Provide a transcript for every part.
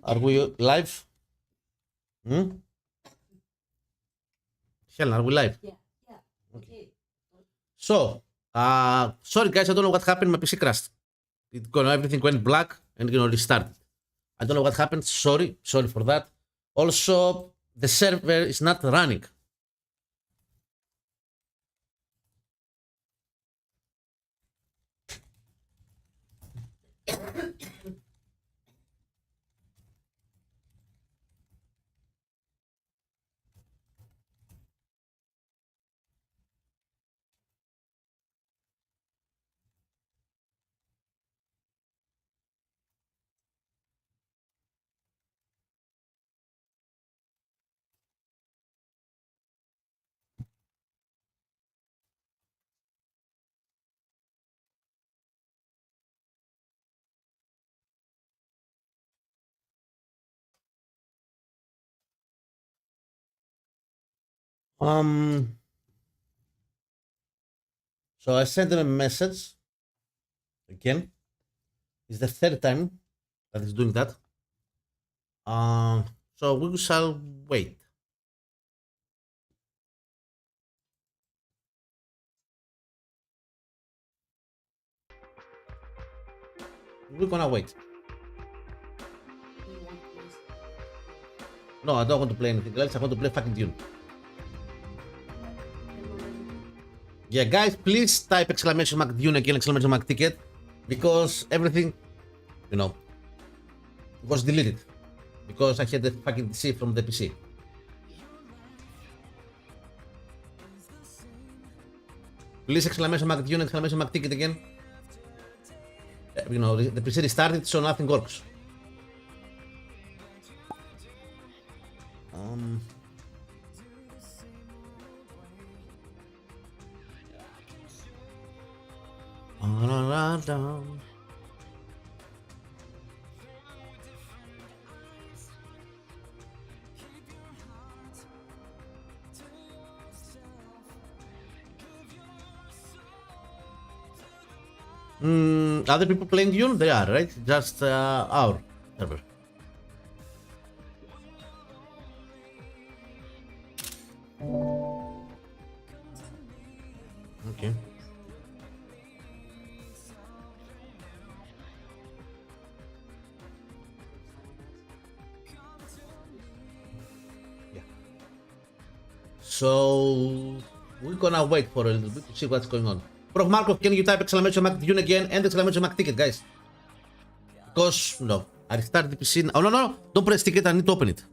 Are we live? Helen, are we live? Yeah. Okay. So, sorry guys, I don't know what happened. My PC crashed. Everything went black and restarted. I don't know what happened. Sorry for that. Also, the server is not running. So I sent them a message again. It's the third time that it's doing that. So we shall wait. We're gonna wait. No, I don't want to play anything else. I want to play fucking Dune. Yeah, guys, please type exclamation mark Dune again, exclamation mark ticket, because everything, was deleted. Because I had the fucking DC from the PC. Please exclamation mark Dune, exclamation mark ticket again. The PC restarted, so nothing works. Other people playing Dune? They are, right? Just our server. Okay. Yeah. So we're gonna wait for a little bit to see what's going on. Prof Markov, can you type exclamation mark Dune again and exclamation mark ticket, guys? Because, I restarted the PC. Oh, no. Don't press ticket. I need to open it.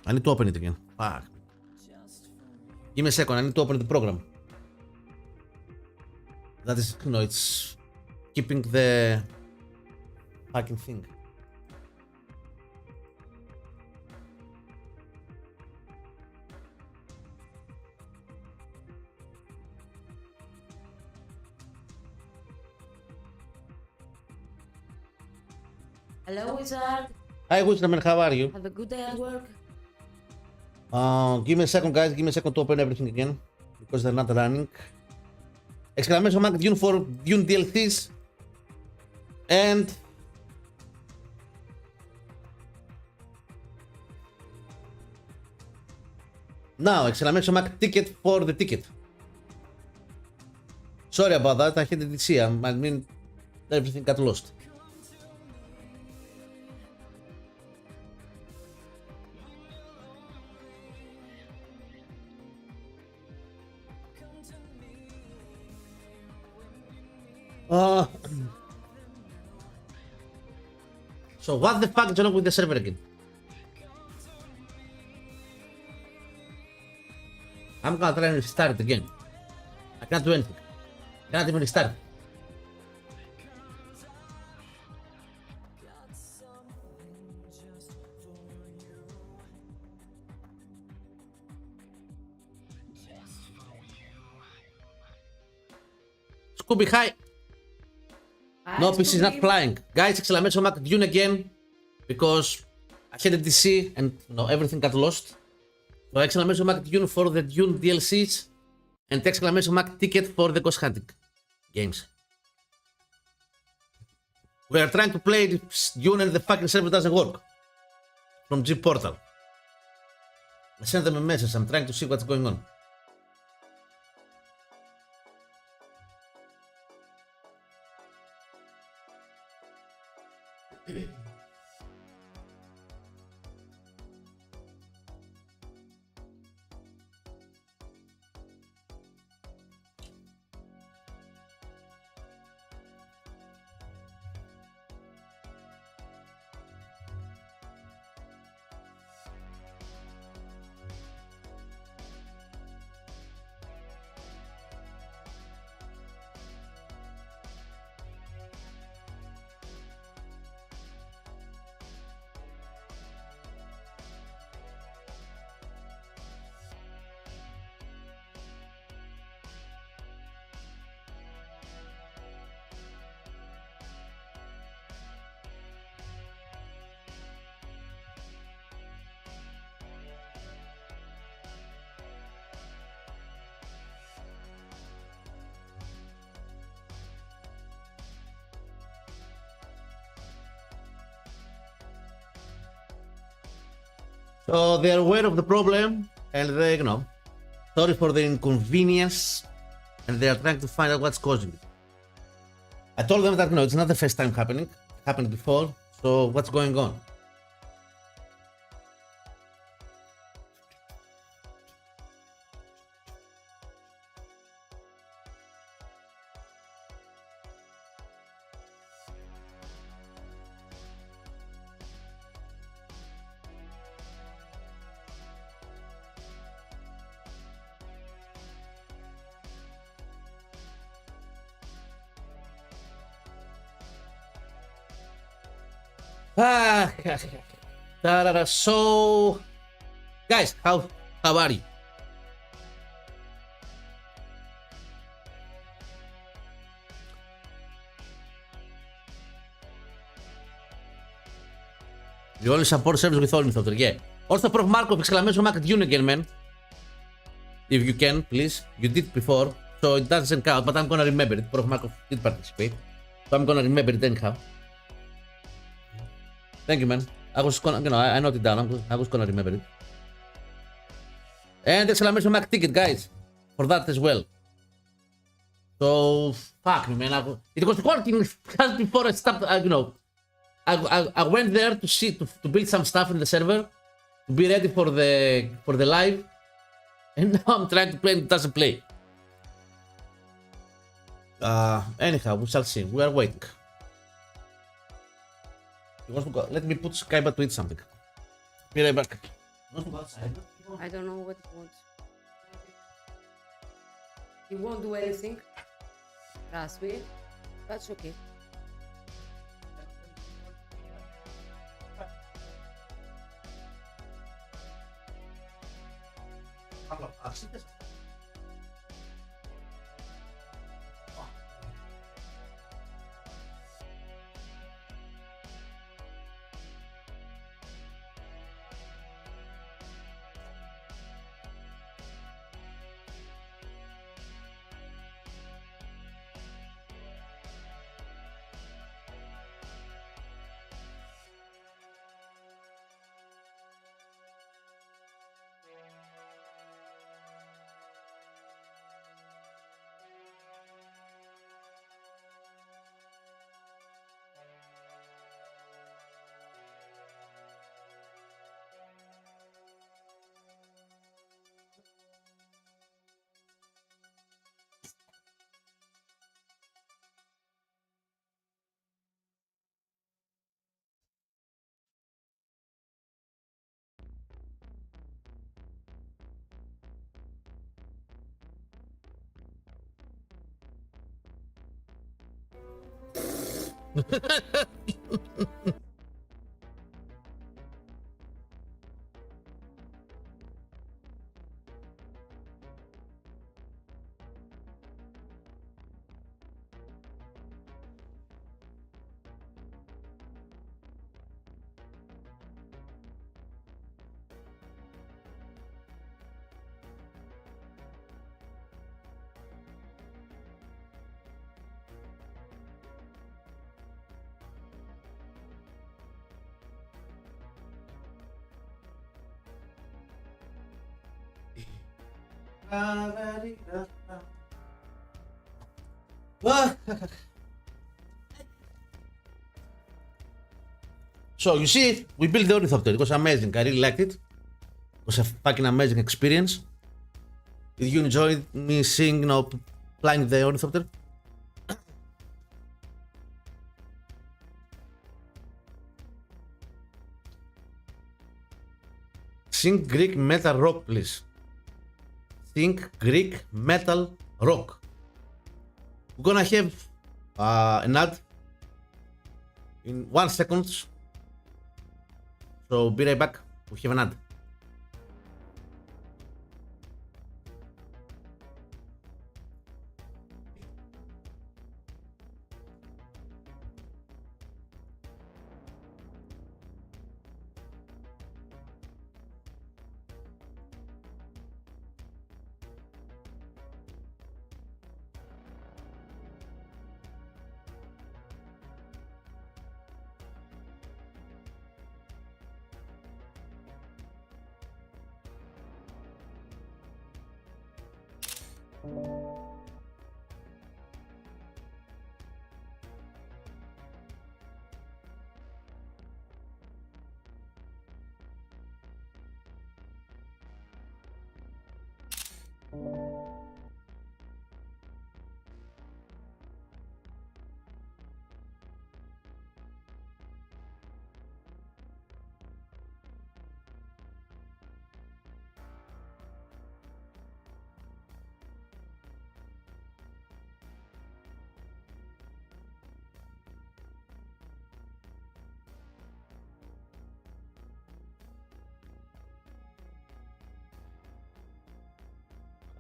I need to open it again. Fuck. Give me a second. I need to open the program. That is, it's keeping the fucking thing. Hello, Wizard. Hi, Wisdom, how are you? Have a good day at work. Give me a second, guys. Give me a second to open everything again because they're not running. Exclamation mark Dune for Dune DLCs and now exclamation mark ticket for the ticket. Sorry about that. I had the DC. I mean, everything got lost. So what the fuck is wrong with the server again? I'm gonna try and restart it again. I can't do anything. I can't even restart. Scooby, hi. No, PC is not flying. Guys, exclamation mark Dune again. Because I had a DC and everything got lost. So exclamation mark Dune for the Dune DLCs. And exclamation mark ticket for the Ghost Hunting games. We are trying to play Dune and the fucking server doesn't work. From G Portal. I sent them a message. I'm trying to see what's going on. So they're aware of the problem and they, sorry for the inconvenience and they are trying to find out what's causing it. I told them that, it's not the first time happening. It happened before. So what's going on? So, guys, how are you? You only support service with ornithopter, yeah. Also, Prof. Markov, exclamation mark Dune again, man. If you can, please. You did before, so it doesn't count, but I'm gonna remember it. Prof. Markov did participate, so I'm gonna remember it anyhow. Thank you, man. I was gonna, I noted it down. I was gonna remember it. And exclamation mark ticket, guys, for that as well. So, fuck me, man. It was working just before I stopped, I went there to see, to build some stuff in the server, to be ready for the live, and now I'm trying to play and it doesn't play. Anyhow, we shall see. We are waiting. He wants to go. Let me put Skyba to eat something. Be right back. He wants to go outside. I don't know what he wants. He won't do anything. Trust me. That's okay. So you see, we built the ornithopter. It was amazing. I really liked it. It was a fucking amazing experience. Did you enjoy me seeing, flying the ornithopter? Think Greek metal rock, please. Think Greek metal rock. We're gonna have an ad in 1 second. So be right back. We have an ad.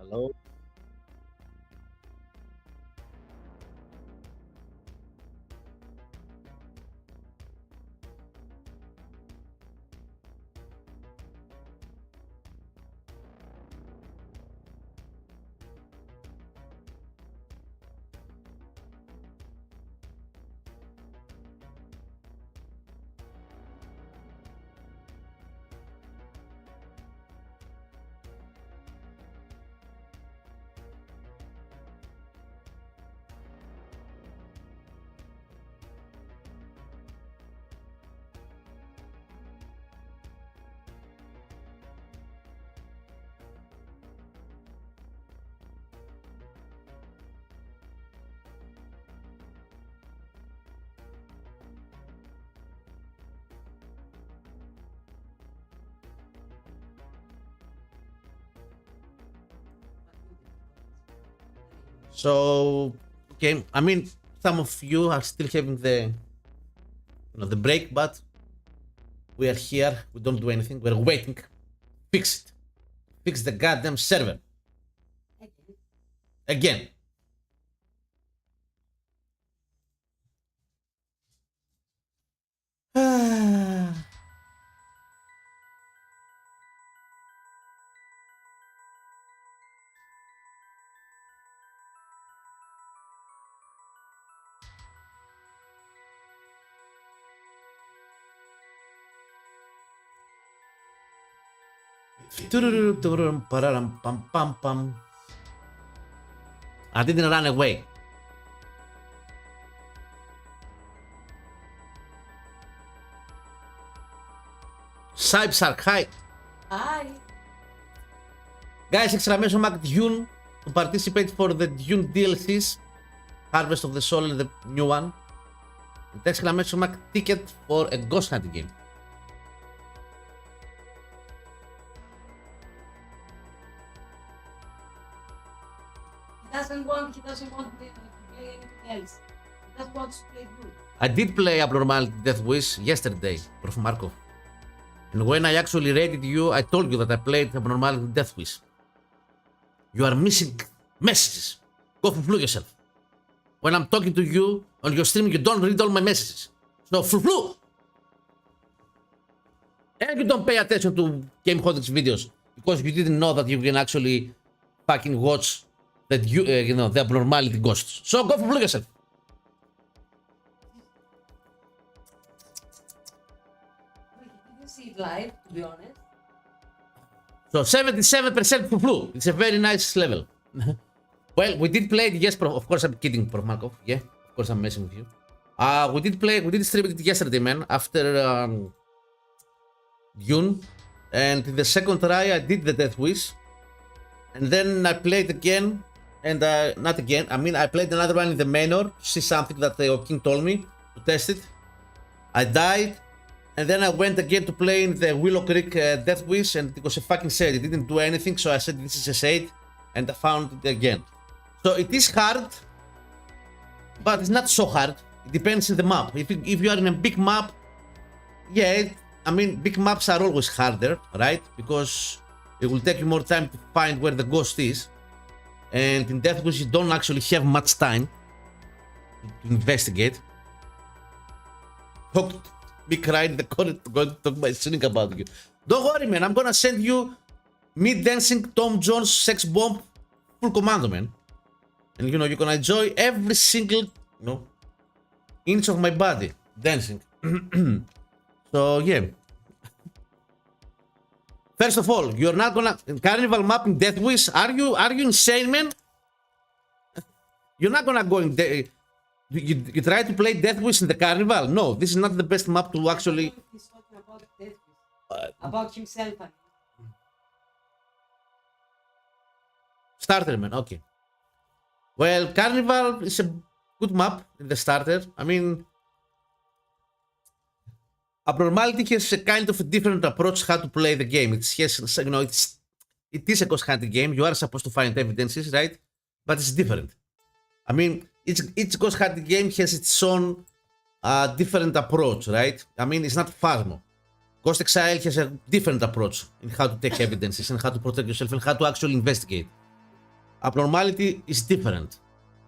Hello. So, okay, I mean, some of you are still having the break, but we are here. We don't do anything. We're waiting. Fix it. Fix the goddamn server. Again. I didn't run away. Cypsark, hi. Hi. Guys, exclamation mark Dune to participate for the Dune DLCs. Harvest of the Soul, the new one. And exclamation mark ticket for a ghost hunting game. He doesn't want to play anything else. He doesn't want to play Dune. I did play Abnormal Death Wish yesterday, Prof. Markov. And when I actually rated you, I told you that I played Abnormal Death Wish. You are missing messages. Go flu yourself. When I'm talking to you on your stream, you don't read all my messages. So flu. And you don't pay attention to Game Hodic's videos because you didn't know that you can actually fucking watch that the abnormality ghosts. So go flu yourself. Wait, did you see it live, to be honest? So 77% flu. It's a very nice level. Well, we did play it, yes, of course I'm kidding, Prof. Markov. Yeah, of course I'm messing with you. We did stream it yesterday, man, after Dune. And in the second try, I did the Death Wish. And then I played again, and not again, I mean, I played another one in the manor to see something that the King told me to test it. I died, and then I went again to play in the Willow Creek Death Wish, and it was a fucking shade. It didn't do anything, so I said this is a shade, and I found it again. So it is hard, but it's not so hard. It depends on the map. If you are in a big map, yeah, I mean, big maps are always harder, right? Because it will take you more time to find where the ghost is. And in Death Wish, you don't actually have much time to investigate. Me crying in the corner to go to talk my cynic about you. Don't worry, man. I'm gonna send you me dancing Tom Jones sex bomb full commando, man. And you know, you can enjoy every single, you know, inch of my body dancing. So yeah. First of all, you're not gonna carnival map in Death Wish. Are you insane, man? You're not gonna go in there. You try to play Death Wish in the carnival? No, this is not the best map to actually. He's talking about Death Wish. About himself. Starter, man. Okay. Well, carnival is a good map in the starter. I mean, Abnormality has a kind of a different approach how to play the game. It has, you know, it is a ghost hunting game. You are supposed to find evidences, right? But it's different. I mean, each ghost hunting game has its own different approach, right? I mean, it's not Phasmo. Ghost Exile has a different approach in how to take evidences and how to protect yourself and how to actually investigate. Abnormality is different.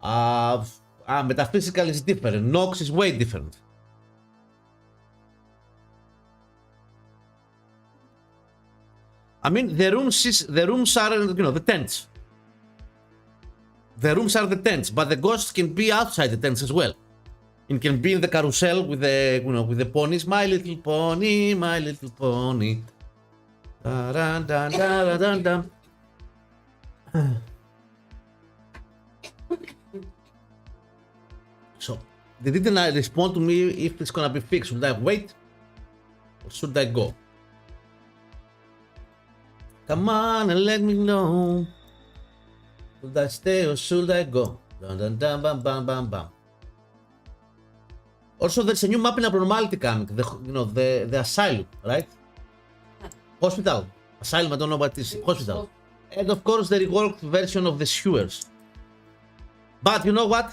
Metaphysical is different. Nox is way different. I mean, the rooms are, you know, the tents. The rooms are the tents, but the ghosts can be outside the tents as well. It can be in the carousel with the, you know, with the ponies. My little pony, my little pony. Dun, dun, dun, dun, dun. So, they didn't respond to me if it's gonna be fixed. Should I wait or should I go? Come on and let me know. Should I stay or should I go? Dun, dun, dun, bam, bam, bam, bam. Also, there's a new map in Abnormality coming. The Asylum, right? Hospital. Asylum, I don't know what it is. Hospital. And of course, the reworked version of the sewers. But you know what?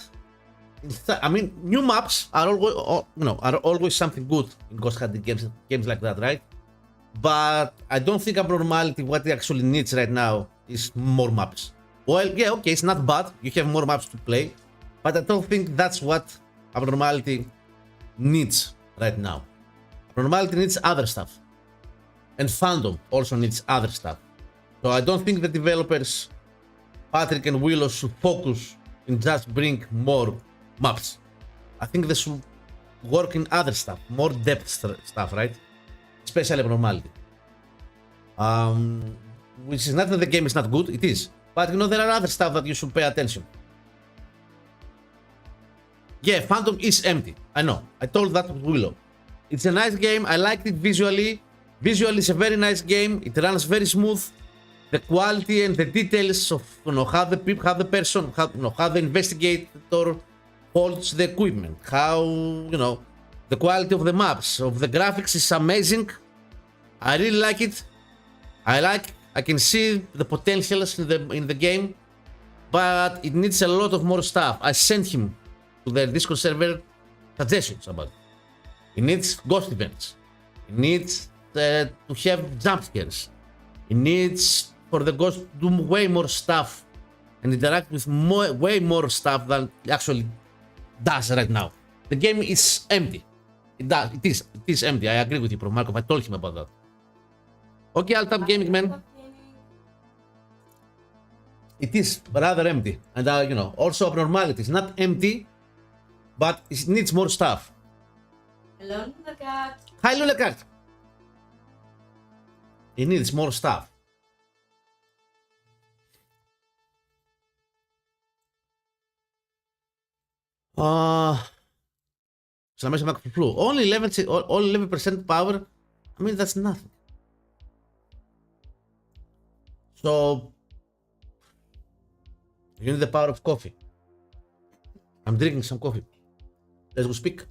I mean, new maps are always, you know, are always something good in ghost hunting games like that, right? But I don't think Abnormality, what it actually needs right now is more maps. Well, yeah, okay, it's not bad. You have more maps to play, but I don't think that's what Abnormality needs right now. Abnormality needs other stuff. And Fandom also needs other stuff. So I don't think the developers, Patrick and Willow, should focus and just bring more maps. I think they should work in other stuff, more depth stuff, right? Especially Abnormality. Which is not that the game is not good, it is. But you know, there are other stuff that you should pay attention. Yeah, Phantom is empty. I know. I told that to Willow. It's a nice game. I liked it visually. Visually, it's a very nice game. It runs very smooth. The quality and the details of, you know, how the people, how the person, how, you know, how the investigator holds the equipment, how, you know, the quality of the maps, of the graphics is amazing. I really like it. I can see the potentials in the game, but it needs a lot of more stuff. I sent him to the Discord server suggestions about it. It needs ghost events. It needs to have jump scares. It needs for the ghost to do way more stuff and interact with way more stuff than it actually does right now. The game is empty. It is empty. I agree with you, Prof. Markov. I told him about that. Okay, I'll tap gaming, man. It is rather empty. And, you know, also Abnormality. It's not empty, but it needs more stuff. Hello, Lulacat. Hi, Lulacat. It needs more stuff. Exclamation mark flu. Only 11% power. I mean, that's nothing. So you need the power of coffee. I'm drinking some coffee as we speak.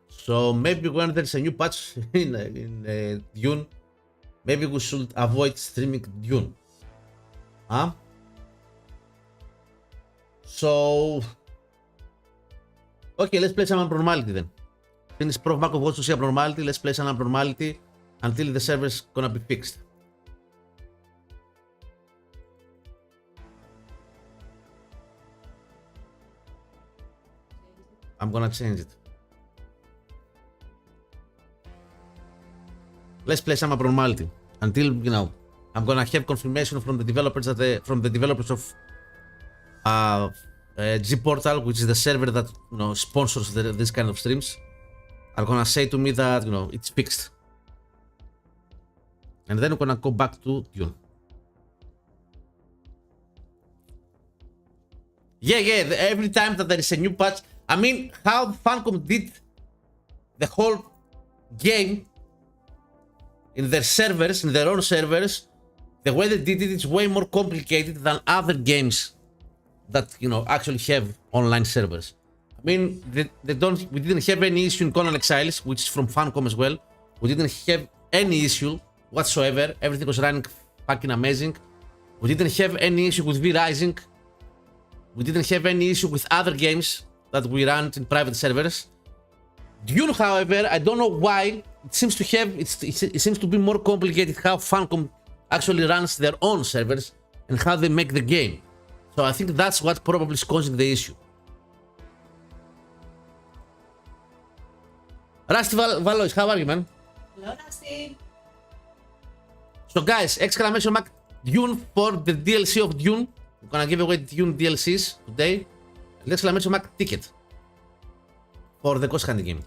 So maybe when there's a new patch in Dune, maybe we should avoid streaming Dune. Huh? So, okay, let's play some abnormality then. Since Prof. Markov wants to see abnormality, let's play some abnormality until the server's gonna be fixed. I'm gonna change it. Let's play some abnormality until, you know, I'm gonna have confirmation from the developers of G Portal, which is the server that, you know, sponsors this kind of streams, are gonna say to me that, you know, it's fixed, and then we're gonna go back to Dune. Yeah. Every time that there is a new patch, I mean, how Funcom did the whole game in their servers, in their own servers, the way they did it is way more complicated than other games that, you know, actually have online servers. I mean, we didn't have any issue in Conan Exiles, which is from Funcom as well. We didn't have any issue whatsoever. Everything was running fucking amazing. We didn't have any issue with V-Rising. We didn't have any issue with other games that we ran in private servers. Dune, however, I don't know why, it seems to be more complicated how Funcom actually runs their own servers and how they make the game. So I think that's what probably is causing the issue. Rusty Valois, how are you, man? Hello, Rusty. So guys, exclamation mark Dune for the DLC of Dune. I'm gonna give away Dune DLCs today. And exclamation mark ticket for the ghost hunting game.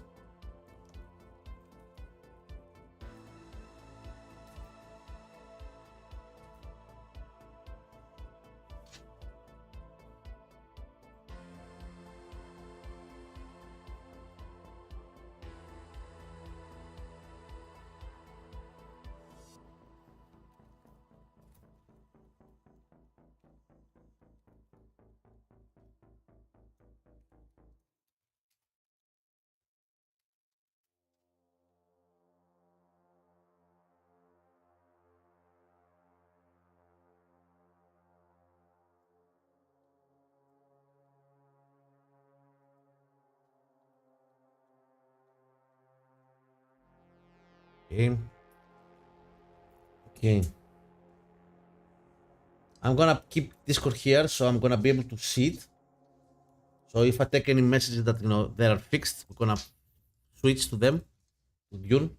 Okay. I'm gonna keep Discord here, so I'm gonna be able to see it. So if I take any messages that, you know, they are fixed, we're gonna switch to them with Dune.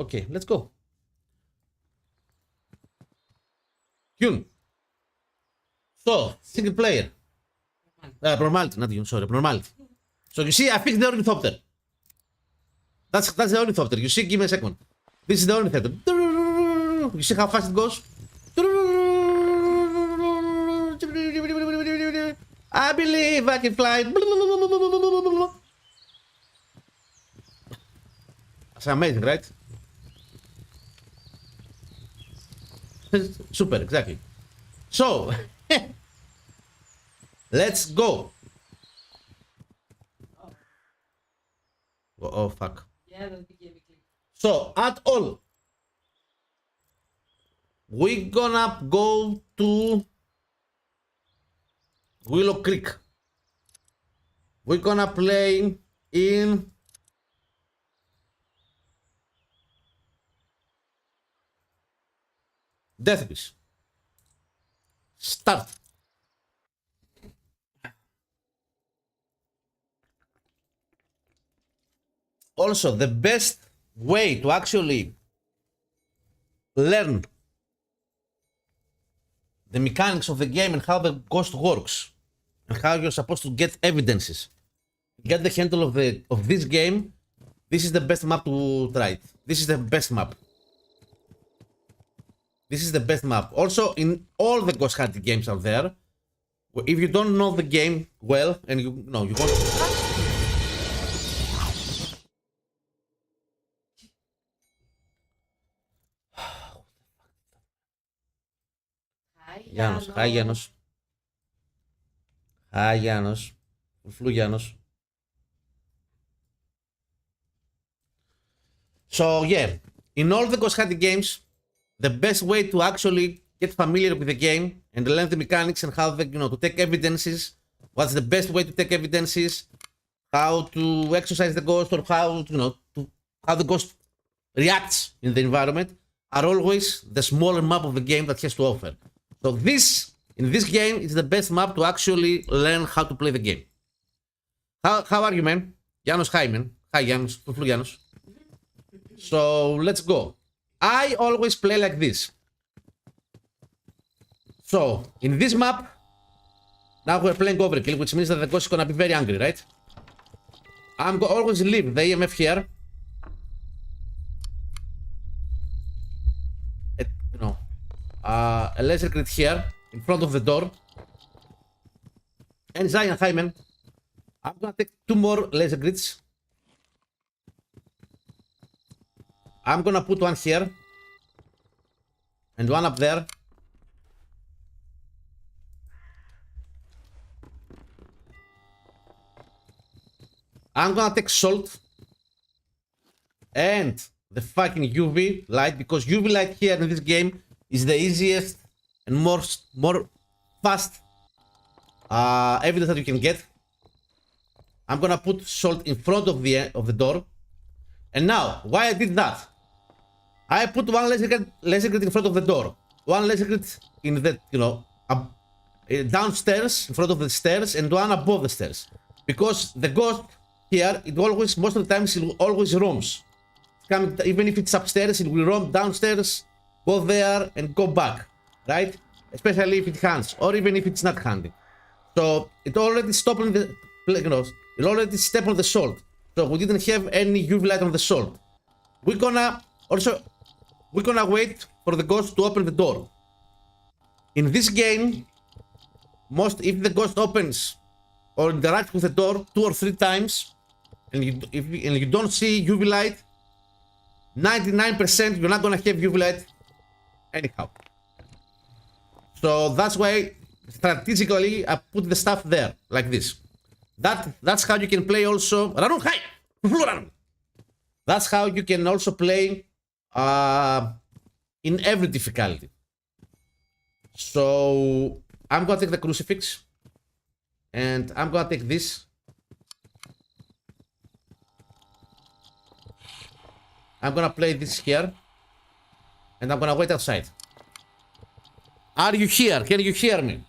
Okay, let's go. Dune. So, single player. Abnormality, not Dune, sorry, abnormality. So you see, I fixed the ornithopter. That's the ornithopter. You see, give me a second. This is the ornithopter. You see how fast it goes? I believe I can fly. That's amazing, right? Super, exactly. So, let's go. Oh, fuck. Yeah, that became a click. So, at all, we're gonna go to Willow Creek. We're gonna play in Deathwish. Start. Also, the best way to actually learn the mechanics of the game and how the ghost works and how you're supposed to get evidences get the handle of this game, this is the best map to try it. This is the best map. This is the best map. Also, in all the ghost hunting games out there, if you don't know the game well and you want. Γιάννος, hi Γιάννος. Hi Γιάννος. Φλου Γιάννος. So yeah, in all the ghost hunting games, the best way to actually get familiar with the game and learn the mechanics and how to take evidences, what's the best way to take evidences, how to exercise the ghost, or how the ghost reacts in the environment, are always the smaller map of the game that has to offer. So in this game, it's the best map to actually learn how to play the game. How are you, man? Janos, hi, man. Hi, Janos. Janos. So let's go. I always play like this. So in this map, now we're playing overkill, which means that the ghost is gonna be very angry, right? I'm gonna always leave the EMF here. A laser grid here in front of the door. And Zion, hi, man. I'm gonna take 2 more laser grids. I'm gonna put one here and one up there. I'm gonna take salt and the fucking UV light, because UV light here in this game is the easiest and more fast evidence that you can get. I'm gonna put salt in front of the door. And now, why I did that? I put one laser grid in front of the door, one laser grid in the downstairs in front of the stairs, and one above the stairs, because the ghost here, most of the times it always roams. Even if it's upstairs, it will roam downstairs, go there and go back, right? Especially if it hunts, or even if it's not hunting. So it already stopped on it already stepped on the salt. So we didn't have any UV light on the salt. We're gonna wait for the ghost to open the door. In this game, if the ghost opens or interacts with the door 2 or 3 times, and you don't see UV light, 99% you're not gonna have UV light anyhow. So that's why strategically I put the stuff there like this. That's how you can play also. That's how you can also play in every difficulty. So I'm gonna take the crucifix and I'm gonna take this. I'm gonna play this here and I'm gonna wait outside. Are you here? Can you hear me?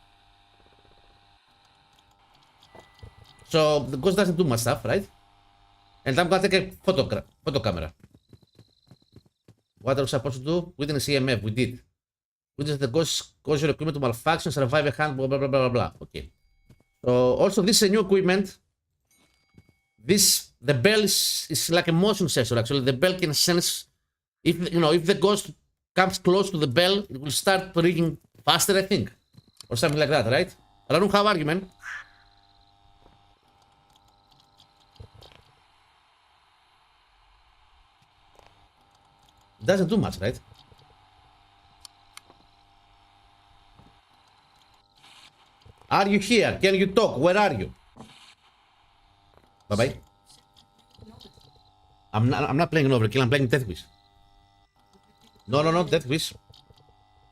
So the ghost doesn't do much stuff, right? And I'm gonna take a photo camera. What are we supposed to do? We didn't see EMF, we did. We just the ghost cause your equipment to malfunction, survive a hand, blah blah blah blah blah. Okay. So also this is a new equipment. The bell is like a motion sensor actually. The bell can sense if the ghost comes close to the bell, it will start ringing faster, I think. Or something like that, right? Ranu, how are you, man? Doesn't do much, right? Are you here? Can you talk? Where are you? Bye bye. I'm not playing an overkill, I'm playing Death Wish. No, Death Wish.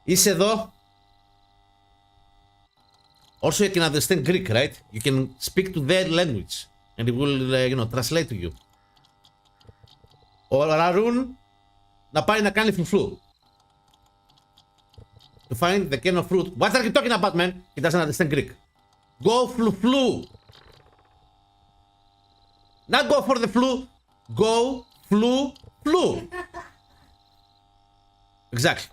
Είσαι εδώ. Also, you can understand Greek, right? You can speak to their language, and it will, translate to you. Ο Arun να πάει να κάνει φουφλού. To find the can of fruit. What are you talking about, man? He doesn't understand Greek. Go flu. Not go for the flu. Go flu. Exactly.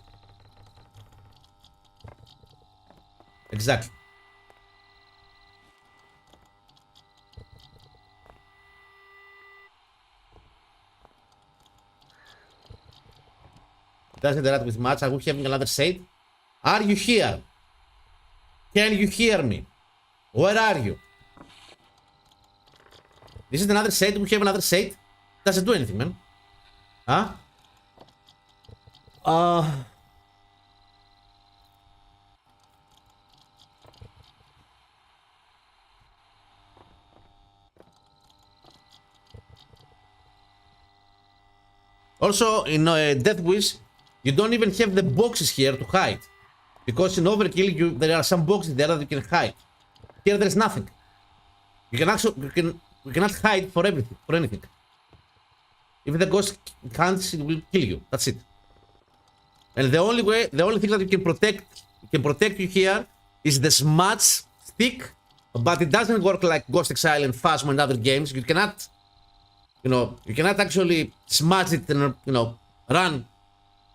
doesn't interact with much. Are we having another shade? Are you here? Can you hear me? Where are you? This is another shade. We have another shade. Doesn't do anything, man. Huh? Also, in Death Wish, you don't even have the boxes here to hide. Because in Overkill, there are some boxes there that you can hide. Here, there's nothing. You cannot hide for everything, for anything. If the ghost hunts, it will kill you. That's it. And the only thing that can protect you here is the smudge stick, but it doesn't work like Ghost Exile and Phasmo and other games. You cannot, you cannot actually smudge it and, run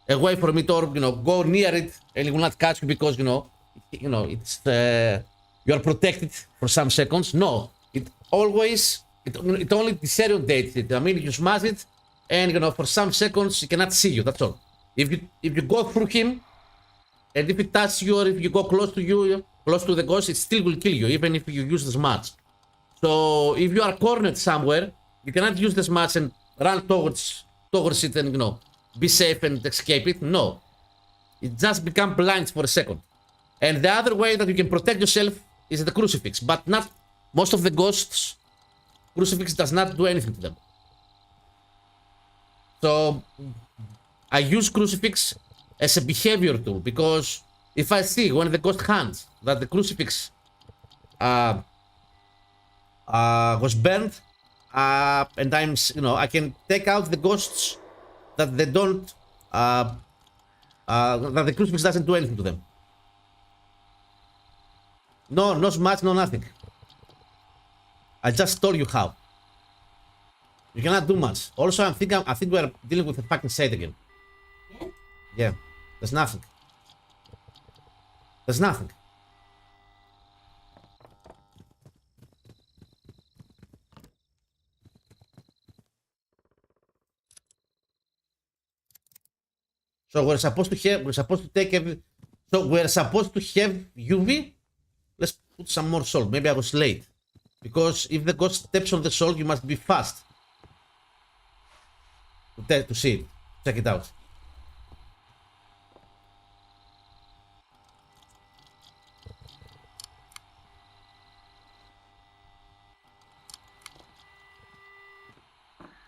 away from it or, go near it and it will not catch you because, it's, you are protected for some seconds. No, it only deteriorates it. I mean, you smash it and, for some seconds, it cannot see you. That's all. If you go through him, and if it touches you or if you go close to you, close to the ghost, it still will kill you, even if you use the smudge. So if you are cornered somewhere, you cannot use the smudge and run towards it and be safe and escape it. No, it just become blind for a second. And the other way that you can protect yourself is the crucifix, but not most of the ghosts. Crucifix does not do anything to them. So I use crucifix as a behavior tool because if I see when the ghost hunts that the crucifix was burned, and I can take out the ghosts that they don't, that the crucifix doesn't do anything to them. No, no smudge, no nothing. I just told you how. You cannot do much. Also, I think we are dealing with a fucking shade again. Yeah? Yeah, there's nothing. There's nothing. So we're supposed to take every. So we're supposed to have UV. Let's put some more salt. Maybe I was late. Because if the ghost steps on the salt, you must be fast. To see it. Check it out.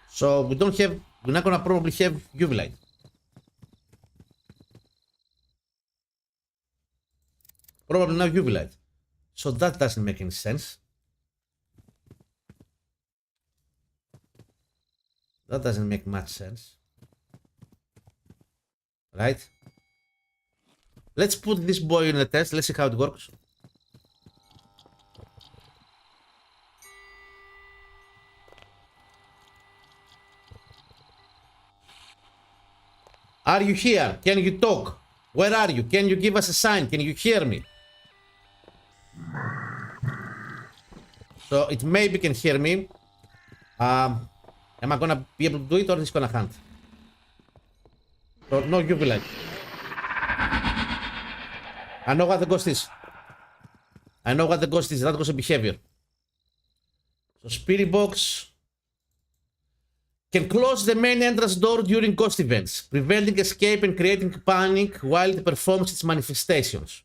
So we're not gonna probably have UV light. Probably not UV light. So that doesn't make any sense. That doesn't make much sense. Right? Let's put this boy in a test. Let's see how it works. Are you here? Can you talk? Where are you? Can you give us a sign? Can you hear me? So it maybe can hear me. Am I gonna be able to do it or is it gonna hunt? So no UV light. I know what the ghost is. I know what the ghost is. That was a behavior. So spirit box can close the main entrance door during ghost events, preventing escape and creating panic while it performs its manifestations.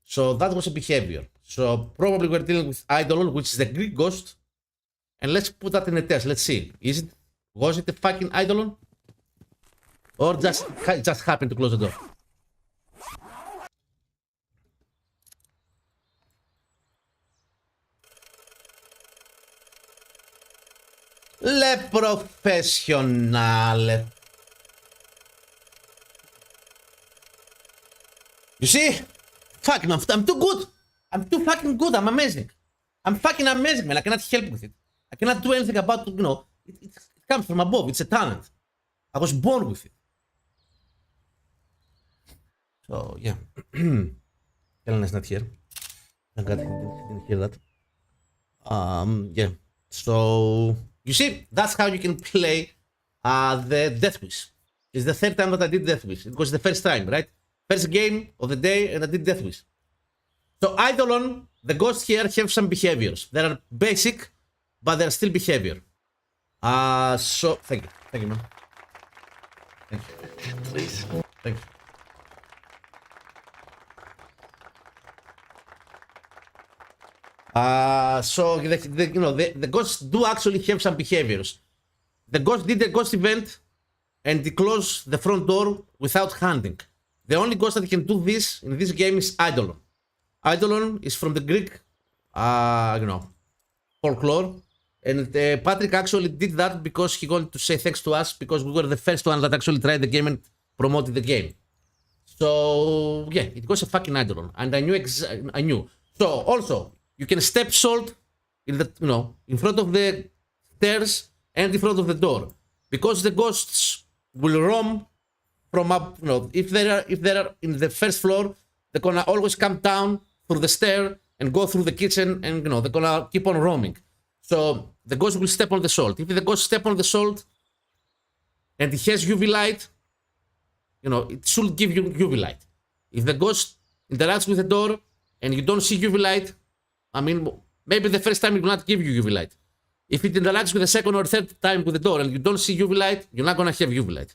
So that was a behavior. So probably we're dealing with Eidolon, which is the Greek ghost. And let's put that in a test. Let's see. Was it a fucking Eidolon? Or just happened to close the door? Le professionale. You see? Fucking, I'm too good. I'm too fucking good. I'm amazing. I'm fucking amazing, man. I cannot help with it. I cannot do anything about it, it comes from above. It's a talent. I was born with it. So, yeah. Helen is not here. Thank God he didn't hear that. Yeah. So, you see, that's how you can play the Death Wish. It's the third time that I did Death Wish. It was the first time, right? First game of the day, and I did Death Wish. So Eidolon, the ghosts here have some behaviors. They are basic, but they're still behavior. So thank you, man. Thank you. Please. Thank you. So the ghosts do actually have some behaviors. The ghost did a ghost event, and he closed the front door without hunting. The only ghost that can do this in this game is Eidolon. Eidolon is from the Greek, folklore, and Patrick actually did that because he wanted to say thanks to us because we were the first one that actually tried the game and promoted the game. So yeah, it was a fucking Eidolon, and I knew. So also, you can step salt in the in front of the stairs and in front of the door, because the ghosts will roam from up. If they are in the first floor, they're gonna always come down through the stair and go through the kitchen, and they're gonna keep on roaming. So the ghost will step on the salt. If the ghost step on the salt and it has UV light, it should give you UV light. If the ghost interacts with the door and you don't see UV light, I mean, maybe the first time it will not give you UV light. If it interacts with the second or third time with the door and you don't see UV light, you're not gonna have UV light.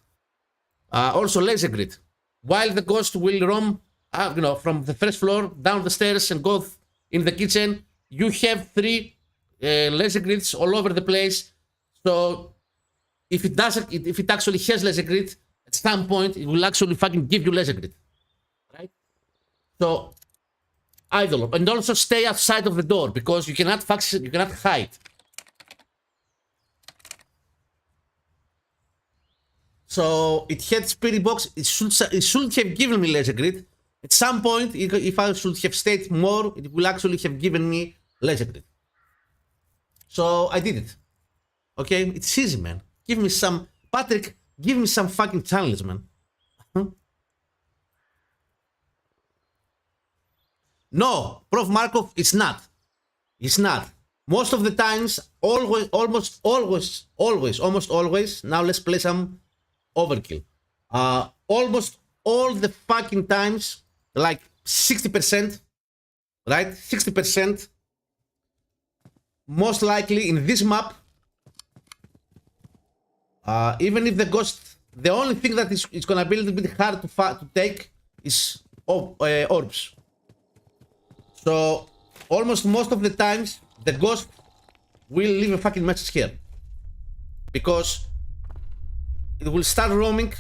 Also, laser grid. While the ghost will roam, from the first floor down the stairs and go in the kitchen, you have 3 laser grids all over the place. So if it actually has laser grid, at some point it will actually fucking give you laser grid, right? So Eidolon, and also stay outside of the door because you cannot hide. So it had spirit box. It should have given me laser grid. At some point, if I should have stayed more, it will actually have given me laser grid. So I did it. Okay, it's easy, man. Give me some, Patrick. Give me some fucking challenge, man. No, Prof. Markov, it's not. It's not. Most of the times, almost always. Now let's play some overkill. Almost all the fucking times, like 60%, right? 60%, most likely in this map, even if the ghost, the only thing that is gonna be a little bit hard to take is orbs. So almost most of the times, the ghost will leave a fucking message here, because it will start roaming,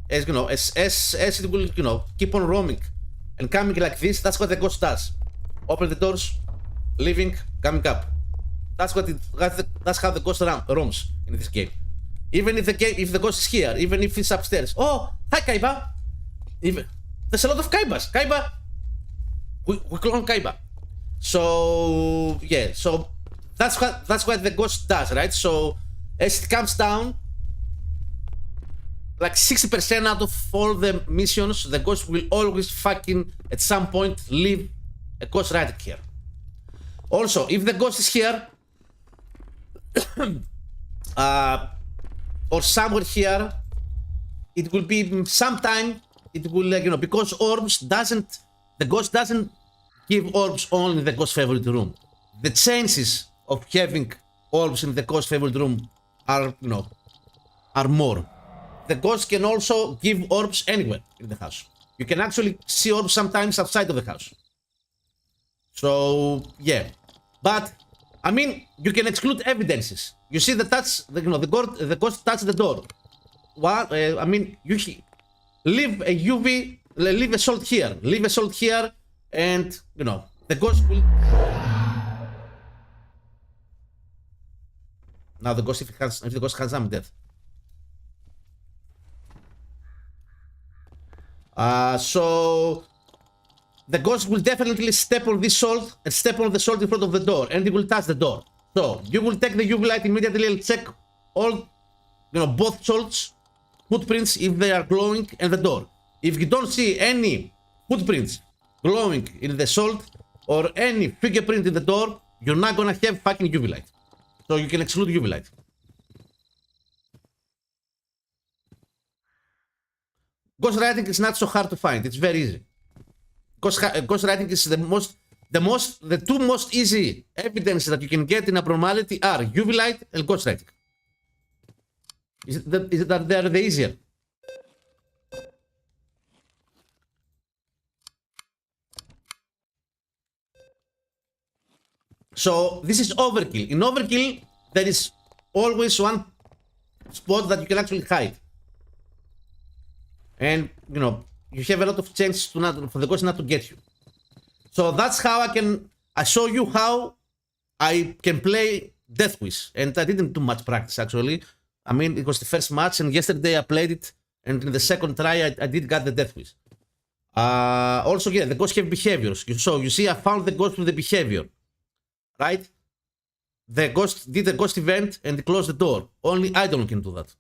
as it will keep on roaming and coming like this. That's what the ghost does. Open the doors, leaving, coming up. That's how the ghost roams in this game. Even if the ghost is here, even if it's upstairs. Oh, hi Kaiba. There's a lot of Kaibas. Kaiba. We clone Kaiba. So yeah, so that's what the ghost does, right? So as it comes down, like 60% out of all the missions, the ghost will always fucking at some point leave a ghost right here. Also, if the ghost is here, or somewhere here, it will be sometime. It will because the ghost doesn't give orbs only in the ghost favorite room. The chances of having orbs in the ghost favorite room are more. The ghost can also give orbs anywhere in the house. You can actually see orbs sometimes outside of the house. So yeah, but I mean, you can exclude evidences. You see that the ghost touched the door. What? I mean, you leave a UV, leave a salt here, and the ghost will. Now the ghost, if the ghost has some death. So the ghost will definitely step on this salt and step on the salt in front of the door, and it will touch the door. So you will take the UV light immediately and check all, both salts footprints if they are glowing and the door. If you don't see any footprints glowing in the salt or any fingerprint in the door, you're not gonna have fucking UV light. So you can exclude UV light. Ghostwriting is not so hard to find. It's very easy. Ghostwriting is the two most easy evidence that you can get in abnormality are UV light and ghostwriting. Is it that they are the easier? So this is overkill. In overkill, there is always one spot that you can actually hide. And, you know, you have a lot of chances for the ghost not to get you. So that's how I show you how I can play Death Wish. And I didn't do much practice, actually. I mean, it was the first match, and yesterday I played it, and in the second try, I did get the Death Wish. Also, yeah, the ghosts have behaviors. So, you see, I found the ghost with the behavior. Right? The ghost did a ghost event and closed the door. Only Idol can do that.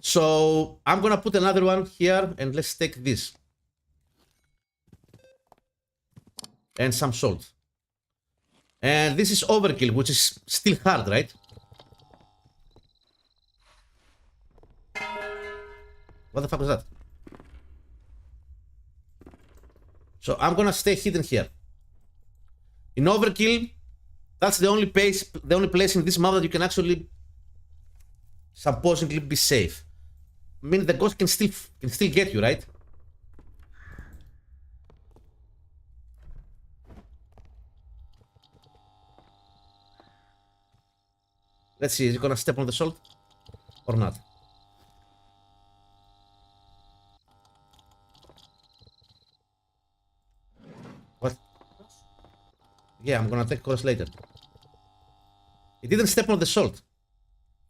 So I'm gonna put another one here and let's take this. And some salt. And this is overkill, which is still hard, right? What the fuck was that? So I'm gonna stay hidden here. In overkill, that's the only place in this map that you can actually supposedly be safe. I mean, the ghost can still get you, right? Let's see, is he gonna step on the salt or not? What? Yeah, I'm gonna take course later. He didn't step on the salt.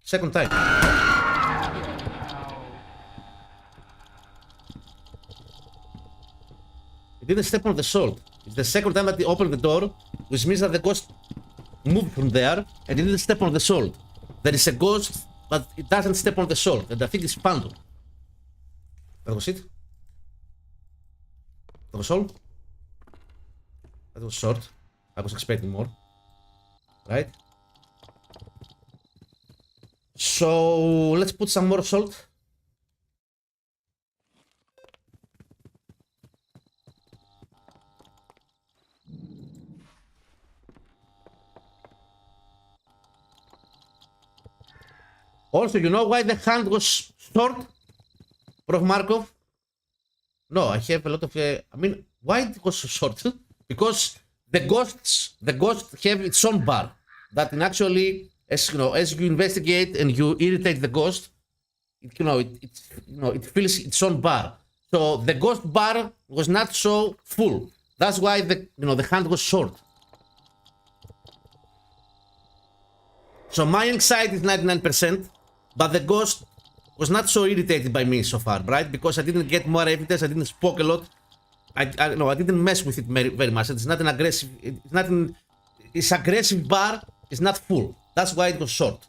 Second time. He didn't step on the salt. It's the second time that he opened the door, which means that the ghost moved from there and he didn't step on the salt. There is a ghost, but it doesn't step on the salt, and I think it's Phantom. That was it? That was all? That was short. I was expecting more. Right? So let's put some more salt. Also, you know why the hand was short? Prof. Markov? No, I have a lot of... I mean, why it was so short? Because the ghost have its own bar. That in actually, as you investigate and you irritate the ghost, it fills its own bar. So the ghost bar was not so full. That's why the hand was short. So my anxiety is 99%, but the ghost was not so irritated by me so far, right? Because I didn't get more evidence, I didn't spoke a lot. I didn't mess with it very much. It's not an aggressive. Its aggressive bar is not full. That's why it was short.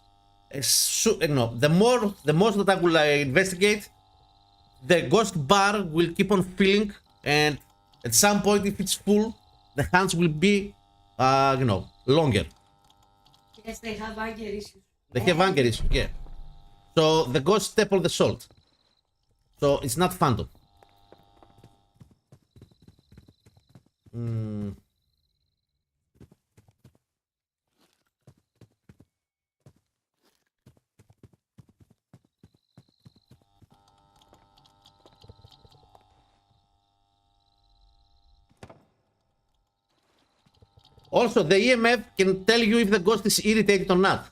The more that I will investigate, the ghost bar will keep on filling, and at some point, if it's full, the hands will be, longer. Yes, they have anger issues. They have anger issues, yeah. So the ghost step on the salt. So it's not Phantom. Also, the EMF can tell you if the ghost is irritated or not.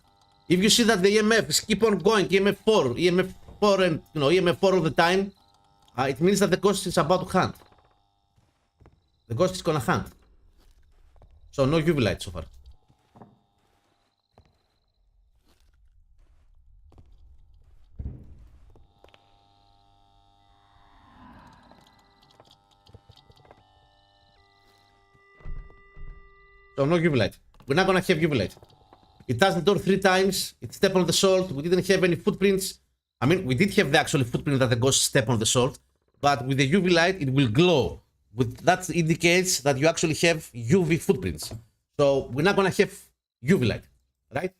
If you see that the EMF is keep on going, EMF 4, and EMF 4 all the time, it means that the ghost is about to hunt. The ghost is gonna hunt. So no UV light so far. So no UV light. We're not gonna have UV light. It does the door 3 times. It stepped on the salt. We didn't have any footprints. I mean, we did have the actual footprint that the ghost stepped on the salt, but with the UV light, it will glow. That indicates that you actually have UV footprints. So we're not gonna have UV light, right?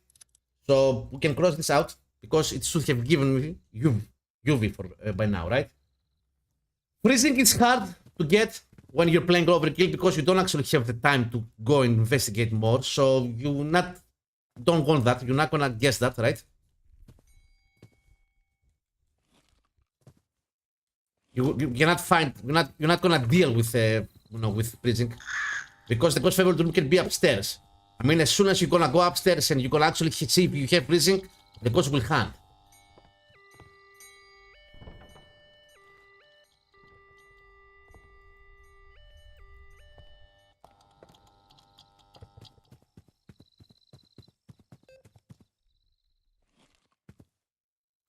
So we can cross this out because it should have given me UV for by now, right? Freezing is hard to get when you're playing overkill because you don't actually have the time to go and investigate more. So you don't want that. You're not gonna guess that, right? You're not gonna deal with with freezing because the ghost favorite room can be upstairs. I mean, as soon as you're gonna go upstairs and you're gonna actually see if you have freezing, the ghost will hunt.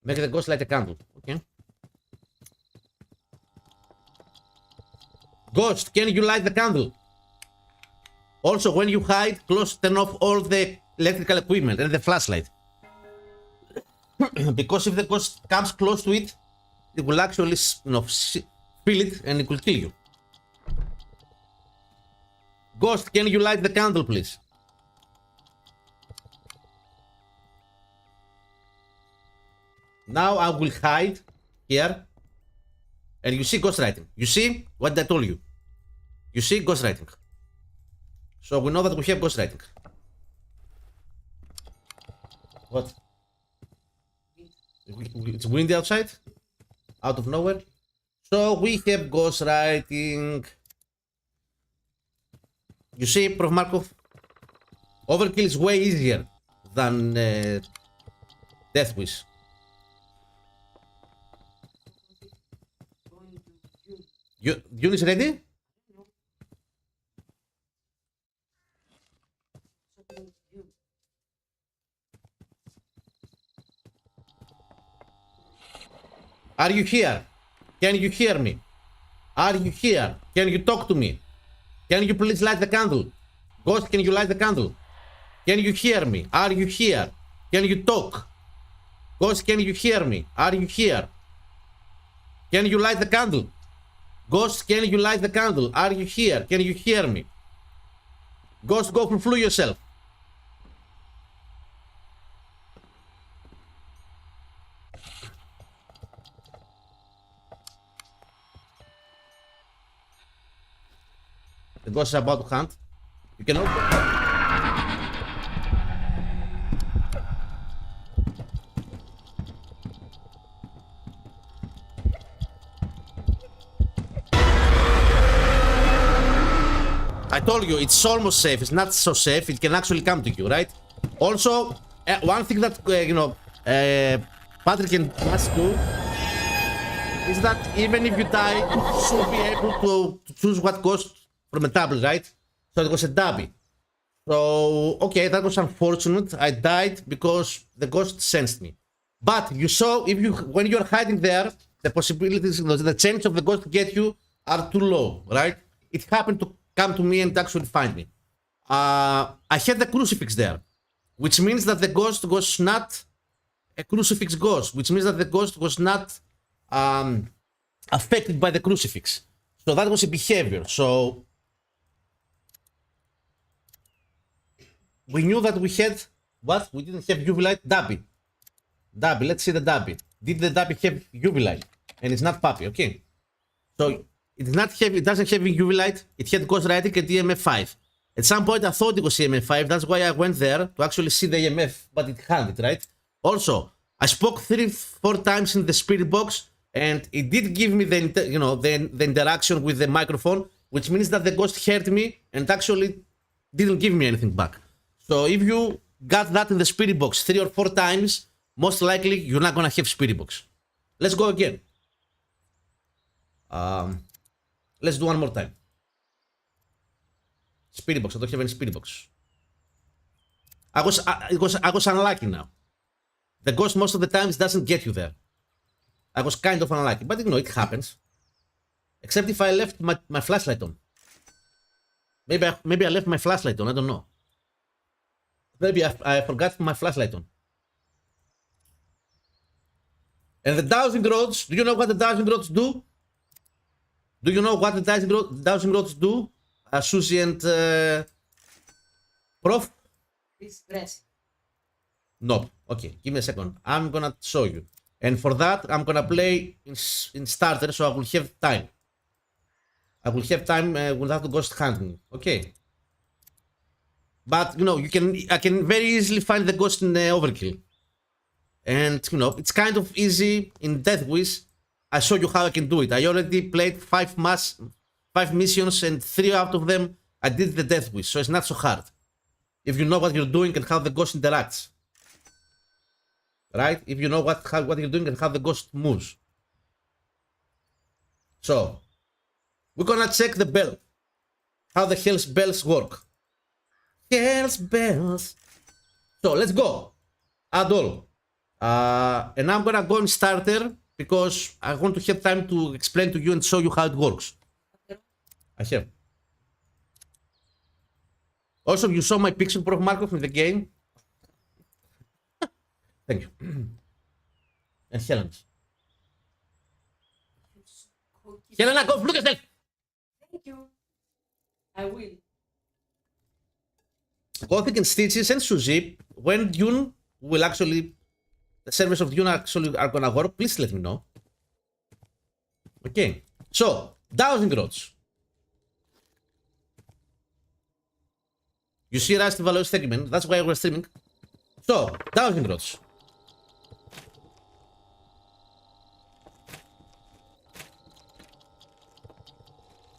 Make the ghost light a candle. Okay. Ghost, can you light the candle? Also, when you hide, turn off all the electrical equipment and the flashlight. Because if the ghost comes close to it, it will actually, feel it and it will kill you. Ghost, can you light the candle, please? Now I will hide here. And you see ghostwriting. You see what I told you. You see ghostwriting. So we know that we have ghostwriting. What? It's windy outside? Out of nowhere? So we have ghostwriting. You see, Prof. Markov? Overkill is way easier than Death Wish. Dune is ready? Are you here? Can you hear me? Are you here? Can you talk to me? Can you please light the candle? Ghost, can you light the candle? Can you hear me? Are you here? Can you talk? Ghost, can you hear me? Are you here? Can you light the candle? Ghost, can you light the candle? Are you here? Can you hear me? Ghost, go flew yourself. The ghost is about to hunt. You can open. I told you, it's almost safe. It's not so safe. It can actually come to you, right? Also, one thing that, Patrick and must do is that even if you die, you should be able to choose what ghost from a table, right? So it was a dabby. So, okay, that was unfortunate. I died because the ghost sensed me. But you saw, when you're hiding there, the possibilities, the chance of the ghost to get you are too low, right? It happened to come to me and actually find me. I had the crucifix there, which means that the ghost was not a crucifix ghost, which means that the ghost was not affected by the crucifix. So that was a behavior. So we knew that we had what? We didn't have UV light. Dabby. Dabby. Let's see the Dabby. Did the Dabby have UV light? And it's not Puppy. Okay. So it doesn't have UV light. It had ghostwriting and EMF 5. At some point I thought it was EMF 5. That's why I went there to actually see the EMF, but it had it, right? Also, I spoke 3-4 times in the spirit box, and it did give me the interaction with the microphone, which means that the ghost heard me and actually didn't give me anything back. So if you got that in the spirit box 3 or 4 times, most likely you're not gonna have spirit box. Let's go again. Let's do one more time. Spirit box. I don't have any spirit box. I was unlucky now. The ghost most of the times doesn't get you there. I was kind of unlucky, but it happens. Except if I left my flashlight on. Maybe I left my flashlight on. I don't know. Maybe I forgot my flashlight on. And the dowsing rods. Do you know what the dowsing rods do? Do you know what the dowsing rods do? Susie and Prof? Please press. No. Okay, give me a second. I'm gonna show you. And for that, I'm gonna play in starter, so I will have time. I will have time without the ghost hunting. Okay. But you know, I can very easily find the ghost in Overkill. And you know, it's kind of easy in Death Wish. I show you how I can do it. I already played 5 missions, and 3 out of them I did the Death Wish, so it's not so hard. If you know what you're doing and how the ghost interacts. Right? If you know what you're doing and how the ghost moves. So, we're gonna check the bell. How the hell's bells work. Hell's bells. So, let's go. Add all. And I'm gonna go in starter because I want to have time to explain to you and show you how it works. I have. Also, you saw my pixel Prof Markov in the game. Thank you. And Helena's. Helena, go look yourself. Thank you. I will. Gothic and Stitches and Suzy, when Dune will actually, the servers of Dune actually are gonna work, please let me know. Okay, so, Dowsing Rods. You see Rusty Valois segment, that's why we're streaming. So, Dowsing Rods.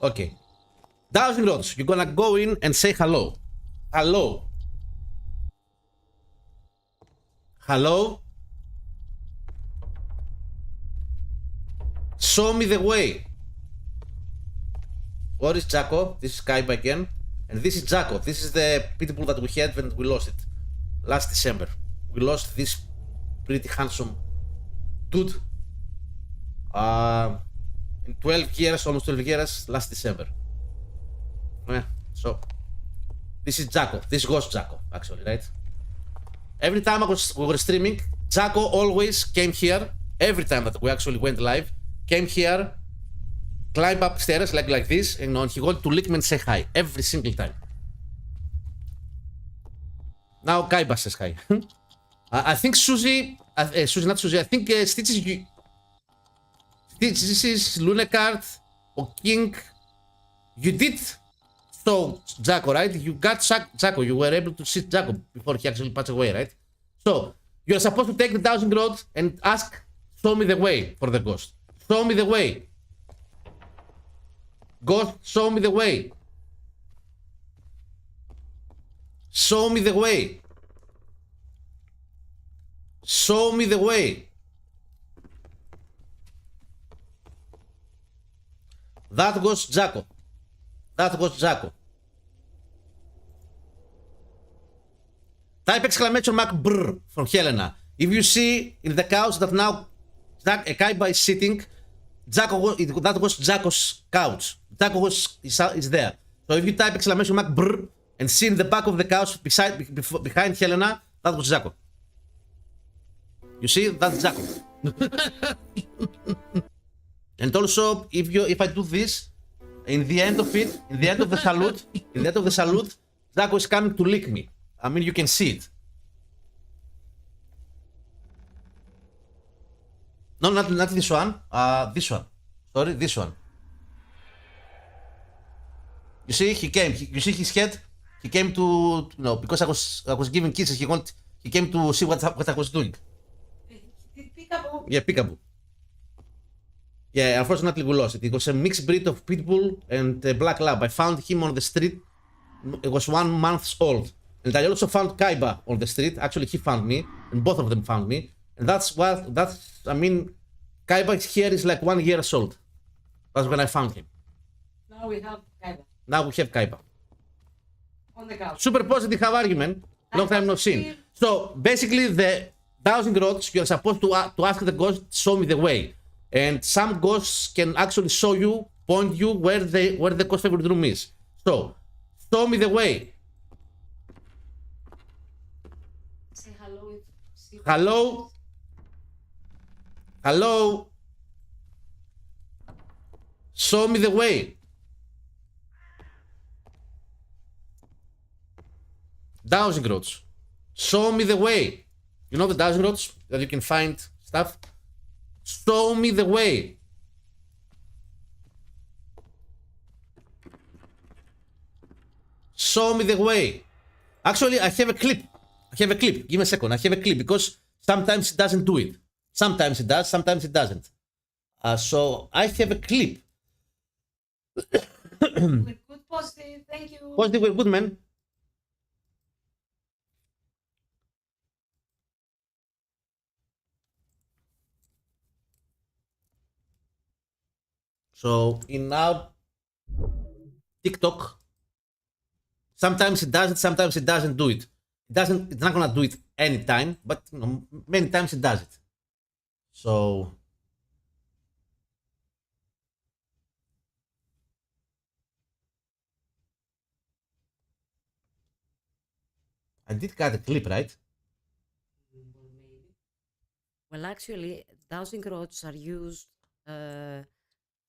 Okay. Dowsing Rods, you're gonna go in and say hello. Hello. Hello. Show me the way. What is Jaco? This is Kaiba again. And this is Jaco. This is the pitbull that we had when we lost it. Last December. We lost this pretty handsome dude. In 12 years, almost 12 years, last December. So, this is Jaco. This was Jaco, actually, right? Every time we were streaming, Jaco always came here. Every time that we actually went live, came here, climbed upstairs like this, and he wanted to lick me and say hi. Every single time. Now Kaiba says hi. I think Suzy, not Suzy, I think Stitches, Stitches, Lunecard, or King, you did so Jaco, right? You got Jaco, you were able to see Jaco before he actually passed away, right? So, you're supposed to take the Dowsing Rod and ask, show me the way for the ghost. Show me the way. Ghost, show me the way. Show me the way. Show me the way. That was Jaco. That was Jaco. Type exclamation mark brr from Helena. If you see in the couch that now Kaiba is sitting, that was Jaco's couch. Jaco is there. So if you type exclamation mark brr and see in the back of the couch behind Helena, that was Jaco. You see, that's Jaco. And also, if I do this, in the end of it, in the end of the salute, Jaco is coming to lick me. I mean, you can see it. No, not this one. This one. Sorry, this one. You see, you see his head. He came to, because I was giving kisses. He came to see what I was doing. Peekaboo. Yeah, peekaboo. Yeah, unfortunately we lost it. It was a mixed breed of pitbull and black lab. I found him on the street. It was 1 month old. And I also found Kaiba on the street. Actually, he found me, and both of them found me. And Kaiba here is like 1 year old. That's when I found him. Now we have Kaiba. Now we have Kaiba. On the couch. Super positive, how are you, man? Long time no seen. So, basically, the Dowsing Rods, you're supposed to ask the ghost, show me the way. And some ghosts can actually show you, point you where the ghost favorite room is. So, show me the way. Say hello. Hello. Hello. Show me the way. Dowsing Rods. Show me the way. You know the Dowsing Rods that you can find stuff? Show me the way. show me the way. Actually, I have a clip. Give me a second. I have a clip because sometimes it doesn't do it. Sometimes it does, sometimes it doesn't. So I have a clip. Good positive, thank you. Positive, we're good, man. So in our TikTok, sometimes it does it, sometimes it doesn't do it. It's not gonna do it anytime, but you know, many times it does it. So I did cut a clip, right? Well, actually, dowsing rods are used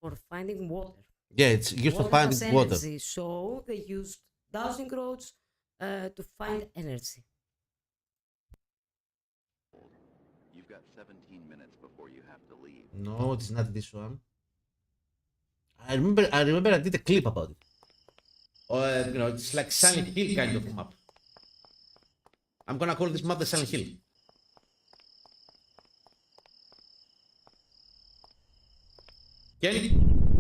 for finding water. Yeah, it's used for Water has finding water. energy, so they used dowsing rods to find energy. You've got 17 minutes before you have to leave. No, it's not this one. I remember I did a clip about it. You know, it's like Silent Hill kind of map. I'm gonna call this map the Silent Hill. Can you?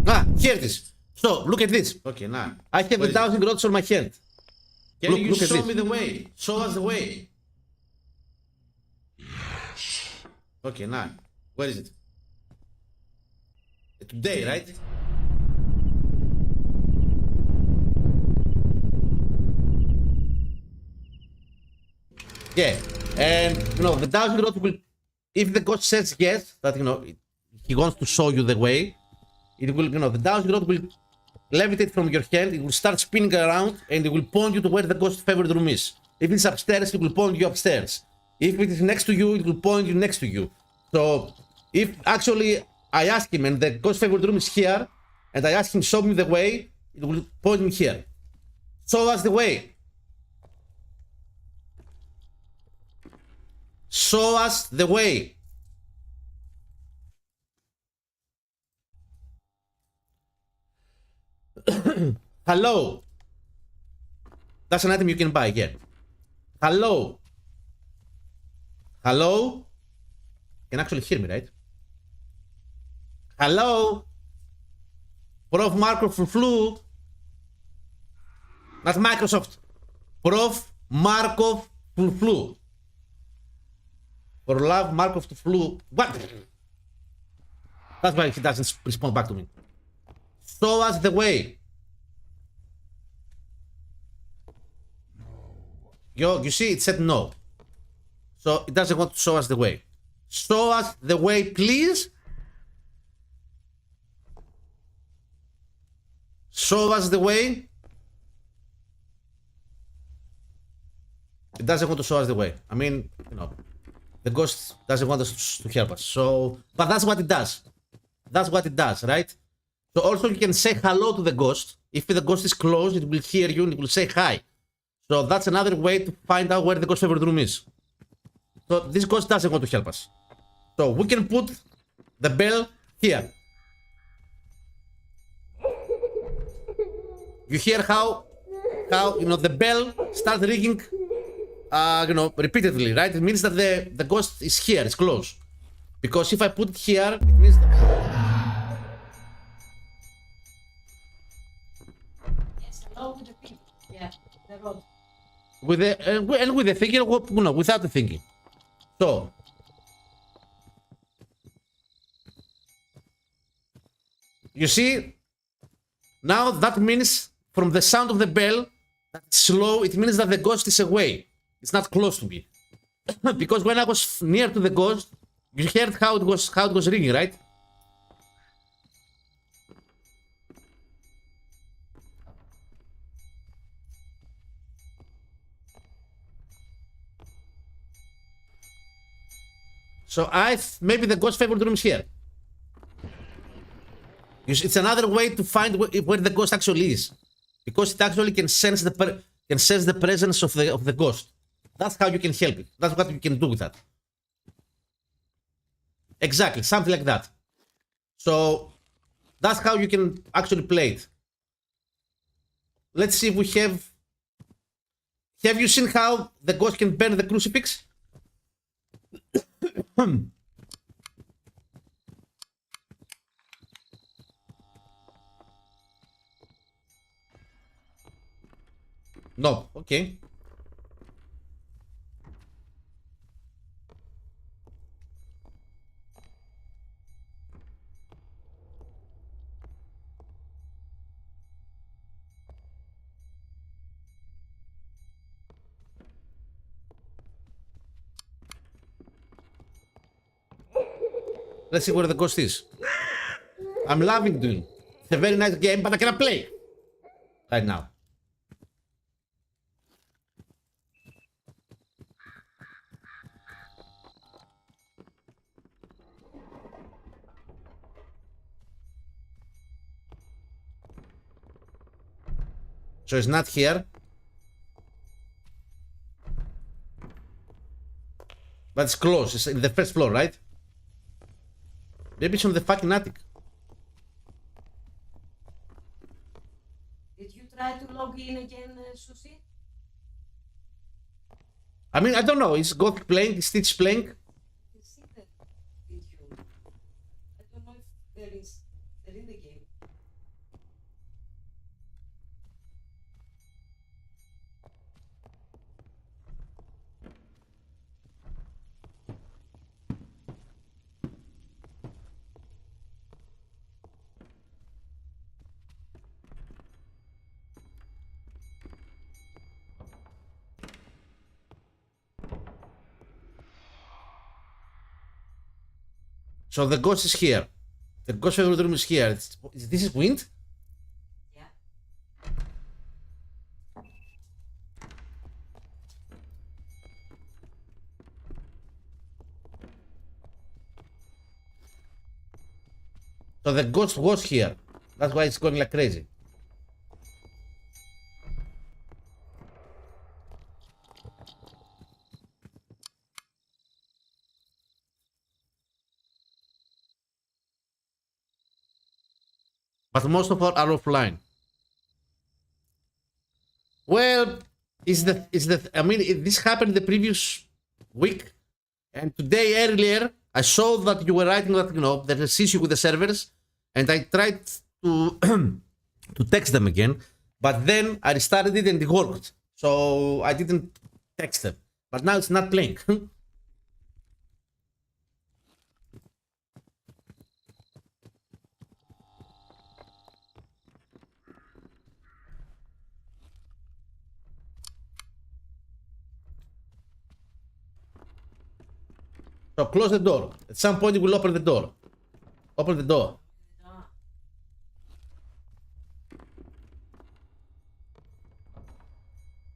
Ah, here it is. So, look at this. Okay, now. I have a dowsing rods on my hand. Can Look- you look at show this. me the way? Show us the way. Okay, now. Where is it? Today, right? Yeah, and you know the dowsing rod will, if the ghost says yes, that you know he wants to show you the way, it will, you know, the dowsing rod will levitate from your hand. It will start spinning around, and it will point you to where the ghost favorite room is. If it's upstairs, it will point you upstairs. If it is next to you, it will point you next to you. So if actually I ask him and the ghost favorite room is here, and I ask him show me the way, it will point me here. Show us the way. Show us the way. Hello. That's an item you can buy again. Hello. Hello. You can actually hear me, right? Hello. Prof Markov flew. Not Microsoft. Prof Markov flew. For love, Markov to flew. What? That's why he doesn't respond back to me. Show us the way. Yo, you see, it said no. So it doesn't want to show us the way. Show us the way, please. Show us the way. It doesn't want to show us the way. I mean, you know, the ghost doesn't want us to help us. So, but that's what it does. That's what it does, right? So also you can say hello to the ghost. If the ghost is close, it will hear you and it will say hi. So that's another way to find out where the ghost favorite room is. So this ghost doesn't want to help us. So we can put the bell here. You hear how you know the bell starts ringing, you know, repeatedly, right? It means that the ghost is here, it's close. Because if I put it here, it means that... Yes, hello to the thing. Yeah, the road. with the and with the thinking, you know, without the thinking. So you see, now that means from the sound of the bell, that it's slow, it means that the ghost is away. It's not close to me. Because when I was near to the ghost, you heard how it was ringing, right? So maybe the ghost favorite room is here. It's another way to find where the ghost actually is, because it actually can sense the presence of the ghost. That's how you can help it. That's what you can do with that. Exactly, something like that. So that's how you can actually play it. Let's see if we have Have you seen how the ghost can burn the crucifix? No, okay. Let's see where the ghost is. I'm loving Dune. It's a very nice game, but I cannot play right now. So it's not here. But it's close. It's in the first floor, right? Maybe it's on the fucking attic. Did you try to log in again, Susie? I mean, I don't know. Is Gothic playing? Is Stitch playing? You see that? Did you? I don't know if they're in the game. So the ghost is here. The ghost of the room is here. This is wind? Yeah. So the ghost was here. That's why it's going like crazy. But most of all are offline. Well, I mean, this happened the previous week, and today earlier I saw that you were writing that there's an issue with the servers, and I tried to to text them again, but then I restarted it and it worked, so I didn't text them. But now it's not playing. So close the door. At some point, you will open the door. Open the door.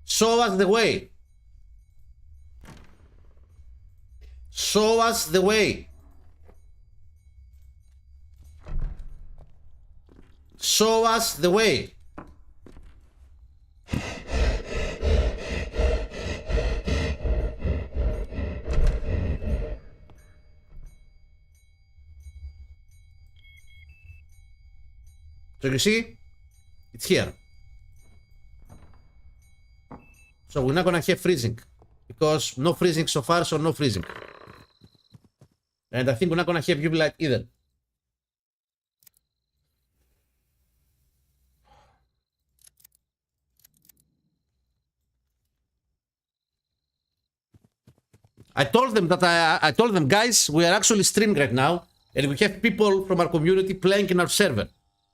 Show us the way. Show us the way. Show us the way. So you see, it's here. So we're not gonna have freezing, because no freezing so far, so no freezing. And I think we're not gonna have UV light either. I told them that I told them, guys, we are actually streaming right now, and we have people from our community playing in our server.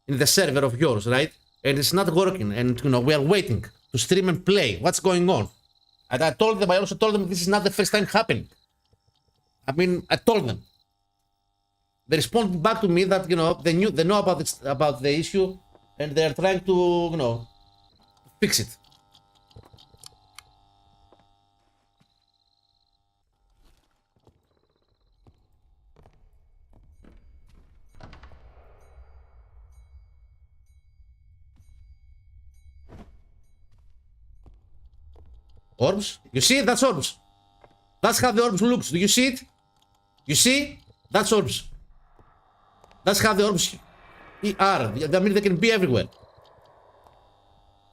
In the server of yours, right? And it's not working, and we are waiting to stream and play. What's going on? And I also told them this is not the first time happening. I mean, I told them. They responded back to me that they know about the issue, and they are trying to fix it. Orbs? You see? That's orbs. That's how the orbs looks. Do you see it? You see? That's orbs. That's how the orbs are. I mean, they can be everywhere.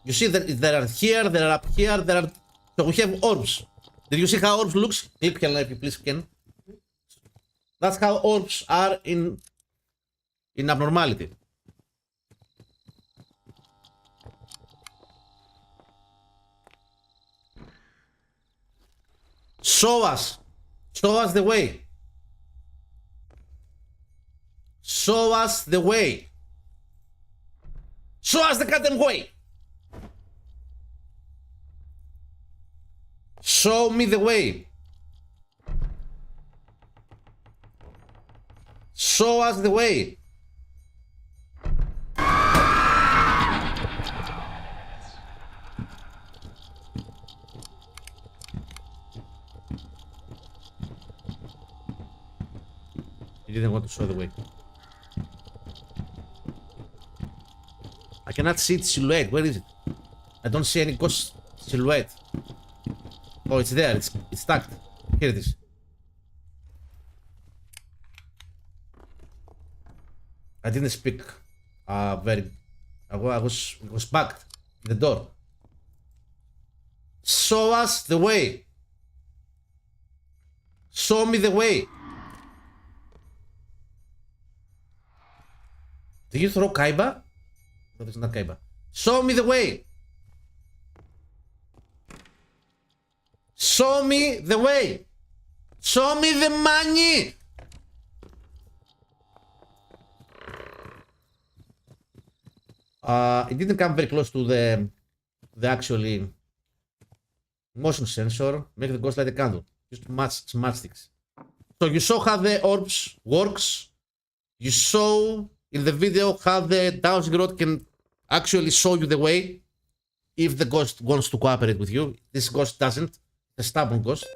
You see that there are here, there are up here, there are So we have orbs. Did you see how orbs looks? Click here if you please can. That's how orbs are in abnormality. Show us the way. Show us the way. Show us the goddamn way. Show me the way. Show us the way. He didn't want to show the way. I cannot see its silhouette. Where is it? I don't see any ghost silhouette. Oh, it's there. It's tucked. Here it is. I didn't speak very. I was backed the door. Show us the way. Show me the way. Did you throw Kaiba? No, it's not Kaiba. Show me the way. Show me the way. Show me the money. It didn't come very close to the actually motion sensor. Make the ghost light a candle. Just matchsticks. So you saw how the orbs works. You saw in the video how the dowsing rod can actually show you the way if the ghost wants to cooperate with you. This ghost doesn't. The stubborn ghost.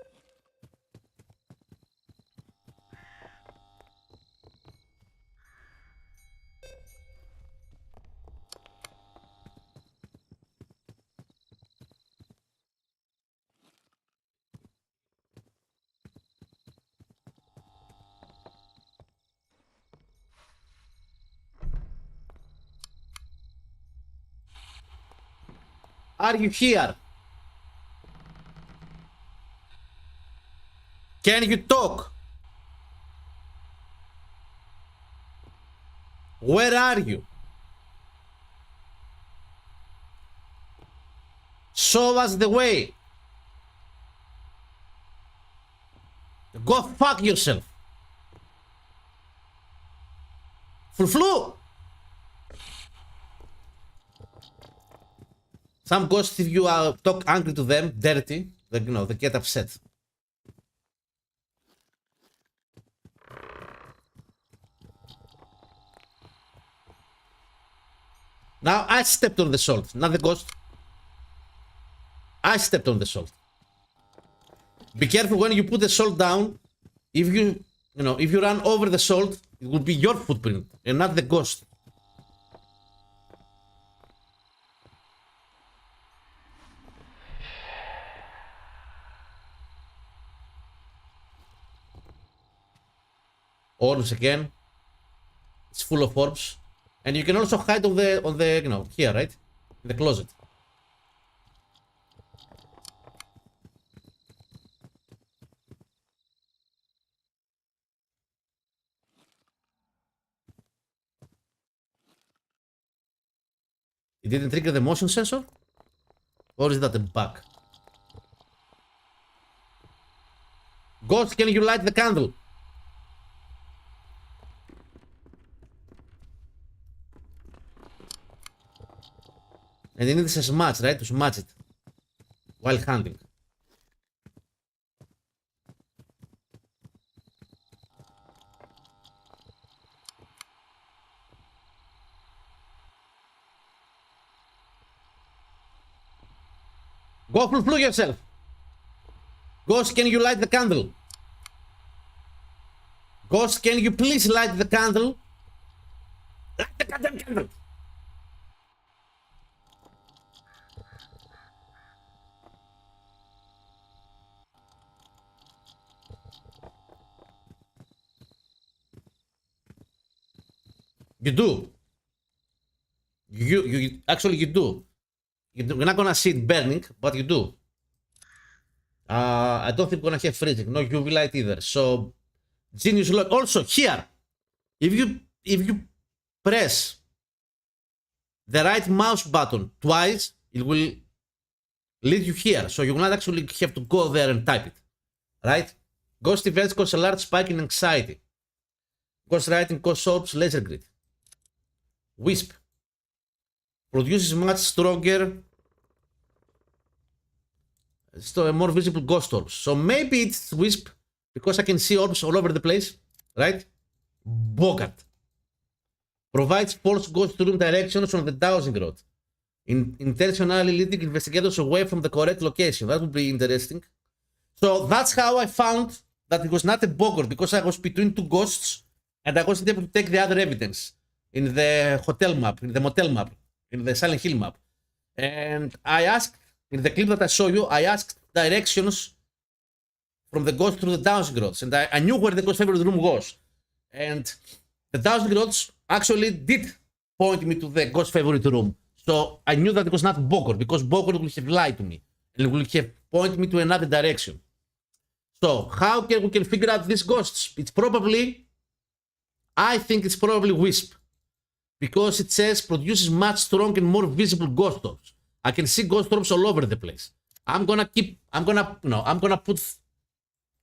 Are you here? Can you talk? Where are you? Show us the way. Go fuck yourself. Flu. Some ghosts, if you talk angry to them, dirty, they, you know, they get upset. Now I stepped on the salt, not the ghost. I stepped on the salt. Be careful when you put the salt down. If you run over the salt, it will be your footprint and not the ghost. Orbs again. It's full of orbs. And you can also hide on the here, right? In the closet. It didn't trigger the motion sensor? Or is that a bug? Ghost, can you light the candle? And you need this as match, right? To smudge it while hunting. Go flu yourself. Ghost, can you light the candle? Ghost, can you please light the candle? Light the goddamn candle. You do. You actually you do. You're not gonna see it burning, but you do. I don't think we're gonna have freezing, no UV light either. So genius lock. Also here, if you press the right mouse button twice, it will lead you here. So you will not actually have to go there and type it. Right? Ghost events cause a large spike in anxiety. Ghost writing cause orbs, laser grid. Wisp produces much stronger, more visible ghost orbs. So maybe it's Wisp because I can see orbs all over the place, right? Bogart provides false ghost room directions on the dowsing rod, intentionally leading investigators away from the correct location. That would be interesting. So that's how I found that it was not a Bogart, because I was between two ghosts and I wasn't able to take the other evidence in the hotel map, in the motel map, in the Silent Hill map. And I asked, in the clip that I saw you, I asked directions from the ghost through the dowsing rods, and I knew where the ghost favorite room was. And the dowsing rods actually did point me to the ghost favorite room. So I knew that it was not Bogart, because Bogart would have lied to me and would have pointed me to another direction. So how can we figure out these ghosts? It's probably, I think it's probably Wisp, because it says produces much stronger and more visible ghost orbs. I can see ghost orbs all over the place. I'm gonna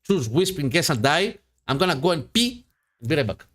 choose Wisp in case I die. I'm gonna go and pee and be right back.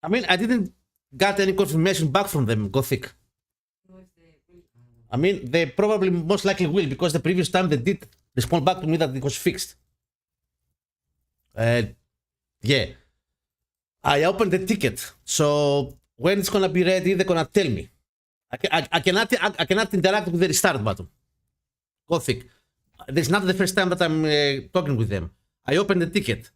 I mean, I didn't get any confirmation back from them, Gothic. I mean, they probably most likely will, because the previous time they did respond back to me that it was fixed. Yeah. I opened the ticket, so when it's gonna be ready, they're gonna tell me. I cannot interact with the restart button. Gothic. This is not the first time that I'm talking with them. I opened the ticket.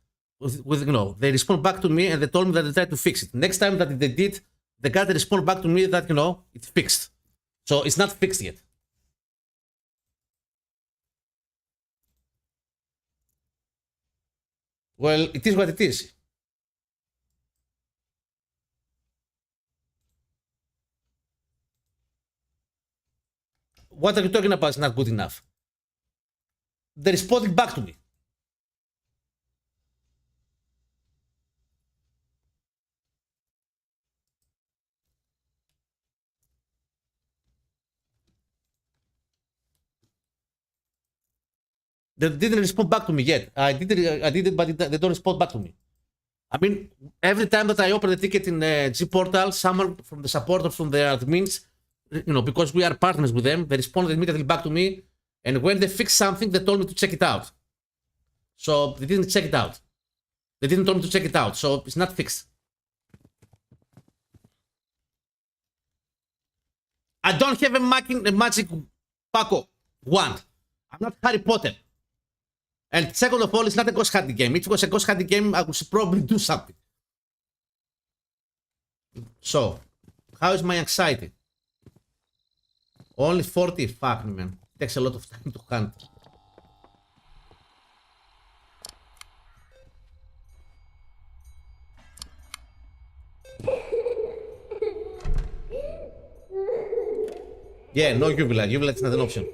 They respond back to me and they told me that they tried to fix it. Next time that they did, they got to respond back to me that, it's fixed. So it's not fixed yet. Well, it is what it is. What are you talking about? It's not good enough. They responded back to me. They didn't respond back to me yet. I did it, but they don't respond back to me. I mean, every time that I open the ticket in G Portal, someone from the support or from the admins, because we are partners with them, they responded immediately back to me. And when they fixed something, they told me to check it out. So they didn't check it out. They didn't tell me to check it out, so it's not fixed. I don't have a magic Paco wand. I'm not Harry Potter. And second of all, it's not a ghost hunting game. If it was a ghost hunting game, I would probably do something. So, how is my anxiety? Only 40? Fuck me, man. It takes a lot of time to hunt. Yeah, no UV light. UV light is not an option.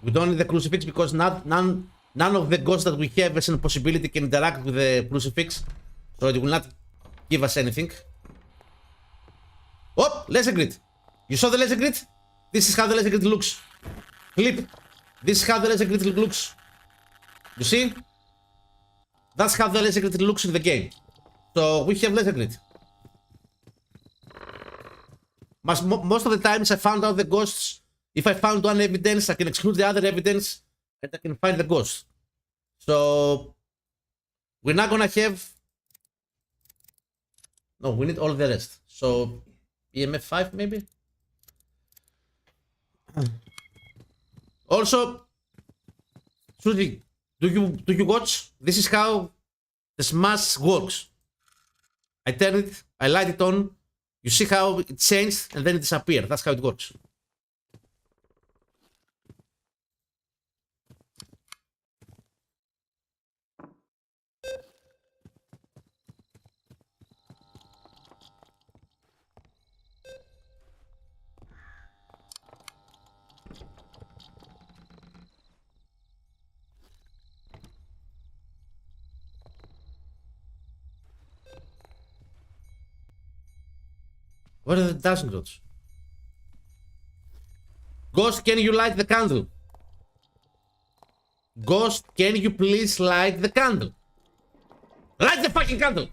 We don't need the crucifix because none of the ghosts that we have as a possibility can interact with the crucifix. So it will not give us anything. Oh, laser grid. You saw the laser grid? This is how the laser grid looks. Clip. This is how the laser grid looks. You see? That's how the laser grid looks in the game. So we have laser grid. Most of the times I found out the ghosts. If I found one evidence, I can exclude the other evidence and I can find the ghost. So we're not gonna have. No, we need all the rest. So EMF 5 maybe? Also, Suzy, do you watch? This is how the smash works. I turn it, I light it on, you see how it changed and then it disappears. That's how it works. What are the dancing rods? Ghost, can you light the candle? Ghost, can you please light the candle? Light the fucking candle!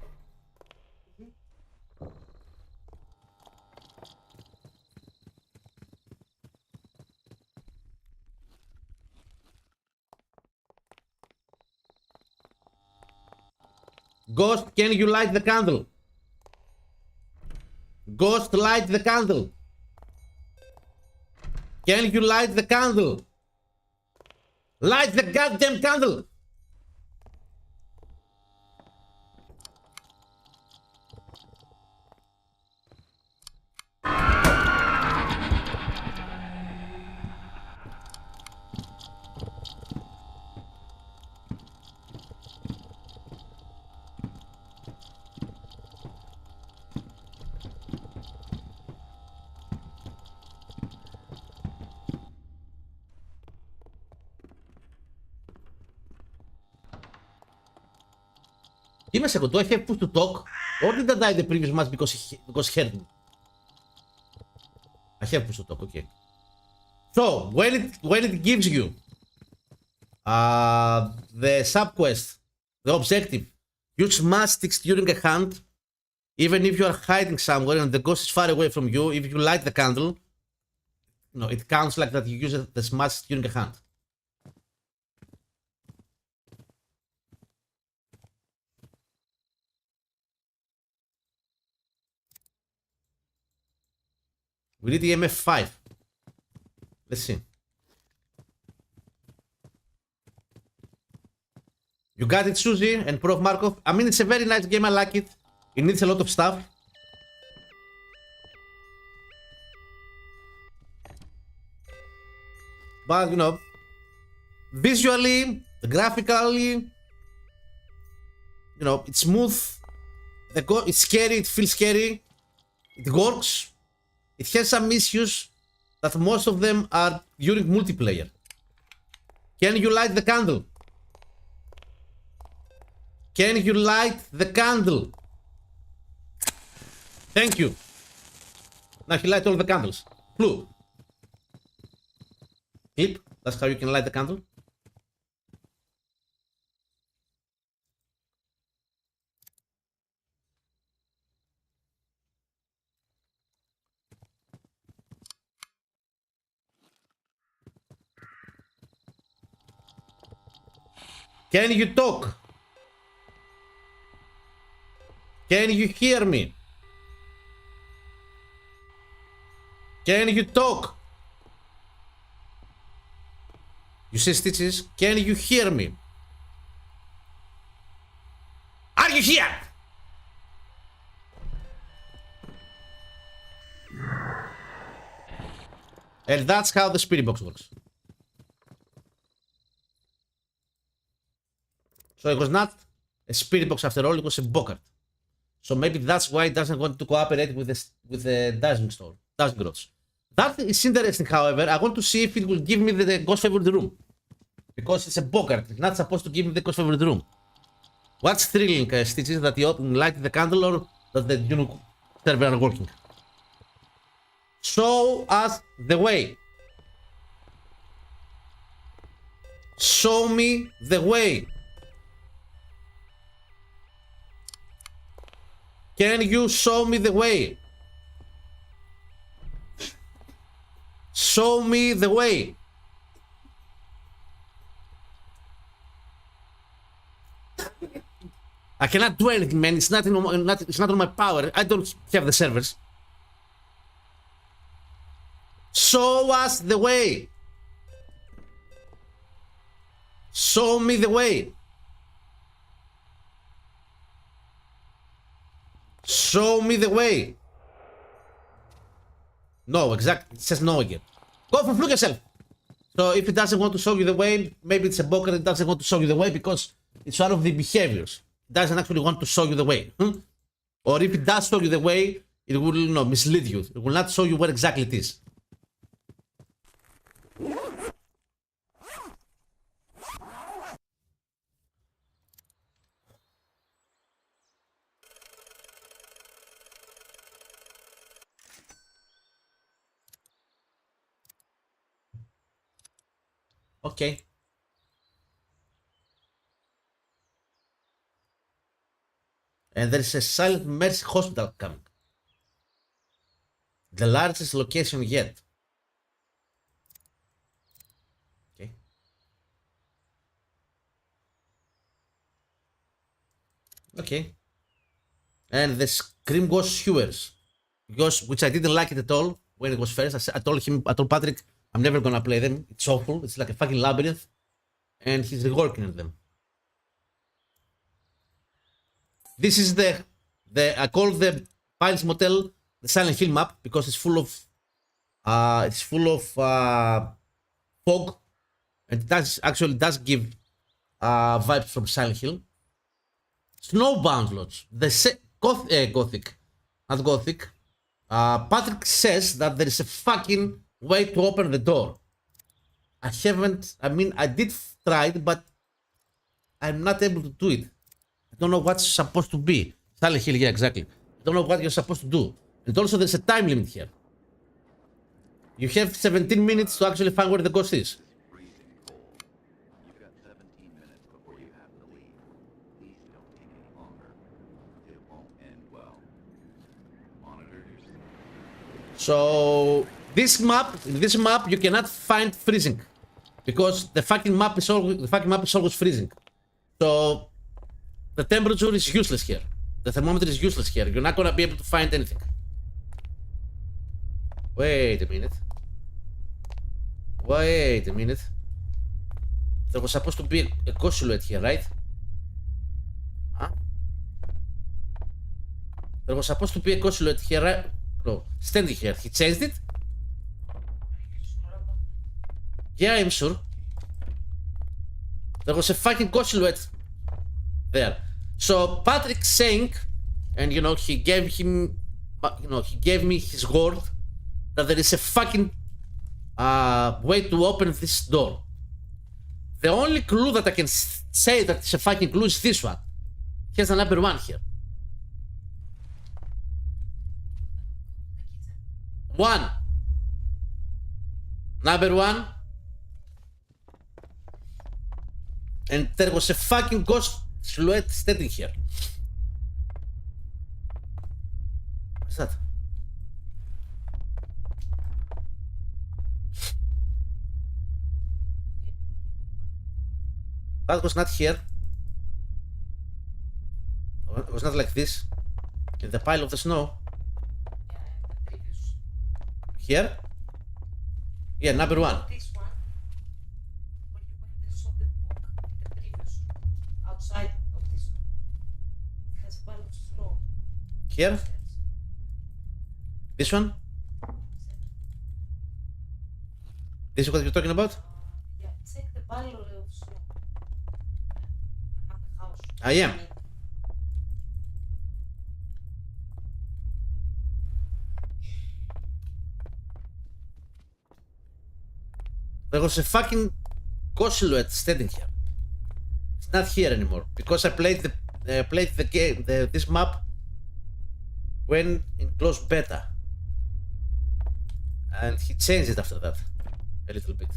Ghost, can you light the candle? Ghost, light the candle. Can you light the candle? Light the goddamn candle! Give me a second, do I have push to talk? Or did I die the previous match because he heard me? I have push to talk, okay. So, when it gives you the subquest, the objective, use mastics during a hunt, even if you are hiding somewhere and the ghost is far away from you, if you light the candle, no, it counts like that you use the smash during a hunt. We need EMF 5. Let's see. You got it, Suzy and Prof Markov. I mean, it's a very nice game. I like it. It needs a lot of stuff. But, you know, visually, graphically, you know, it's smooth. It's scary. It feels scary. It works. It has some issues that most of them are during multiplayer. Can you light the candle? Can you light the candle? Thank you. Now he light all the candles. Blue. Clip. That's how you can light the candle. Can you talk? Can you hear me? Can you talk? You see stitches? Can you hear me? Are you here? And that's how the spirit box works. So it was not a spirit box after all. It was a bogart. So maybe that's why it doesn't want to cooperate with the dashing rods. That is interesting, however. I want to see if it will give me the ghost favorite room. Because it's a bogart. It's not supposed to give me the ghost favorite room. What's thrilling, Stitch, is that you light the candle or that the Dune server are working. Show us the way. Show me the way. Can you show me the way? Show me the way. I cannot do anything, man. It's not on my power. I don't have the servers. Show us the way. Show me the way. Show me the way. No, exactly. It says no again. Go for fluke yourself. So if it doesn't want to show you the way, maybe it's a bugger. It doesn't want to show you the way because it's one of the behaviors. It doesn't actually want to show you the way. Or if it does show you the way, it will mislead you. It will not show you where exactly it is. Okay. And there is a Silent Mercy Hospital coming. The largest location yet. Okay. Okay. And the Scream Ghost Hewers. Which I didn't like it at all when it was first. I told Patrick, I'm never gonna play them. It's awful. It's like a fucking labyrinth. And he's reworking them. This is I call the Piles Motel the Silent Hill map because it's full of fog, and it does give vibes from Silent Hill. Snowbound Lodge, the Gothic, not Gothic. Patrick says that there is a fucking way to open the door. I did try it, but I'm not able to do it. I don't know what's supposed to be. Silent Hill, yeah, exactly. I don't know what you're supposed to do. And also there's a time limit here. You have 17 minutes to actually find where the ghost is. Freezing cold. You've got 17 minutes before you have to leave. Please don't take any longer. It won't end well. Monitor your sleep. So in this map you cannot find freezing. Because the fucking map is always freezing. So the temperature is useless here. The thermometer is useless here. You're not gonna be able to find anything. Wait a minute. There was supposed to be a ghost silhouette here, right? Huh? There was supposed to be a ghost silhouette here, right? No, standing here. He changed it? Yeah, I'm sure. There was a fucking ghost silhouette there. So Patrick saying, and he gave me his word that there is a fucking way to open this door. The only clue that I can say that it's a fucking clue is this one. Here's the number 1 here. 1. Number 1. And there was a fucking ghost silhouette standing here. What's that? That was not here. It was not like this. In the pile of the snow. Here? Yeah, number 1. This one, when you went and saw the book, the previous, outside of this one, it has a pile of snow. Here? This one? This is what you're talking about? Yeah, check the pile of snow. Around the house. I am. There was a fucking ghost silhouette standing here. It's not here anymore because I played the game, this map when in closed beta, and he changed it after that a little bit.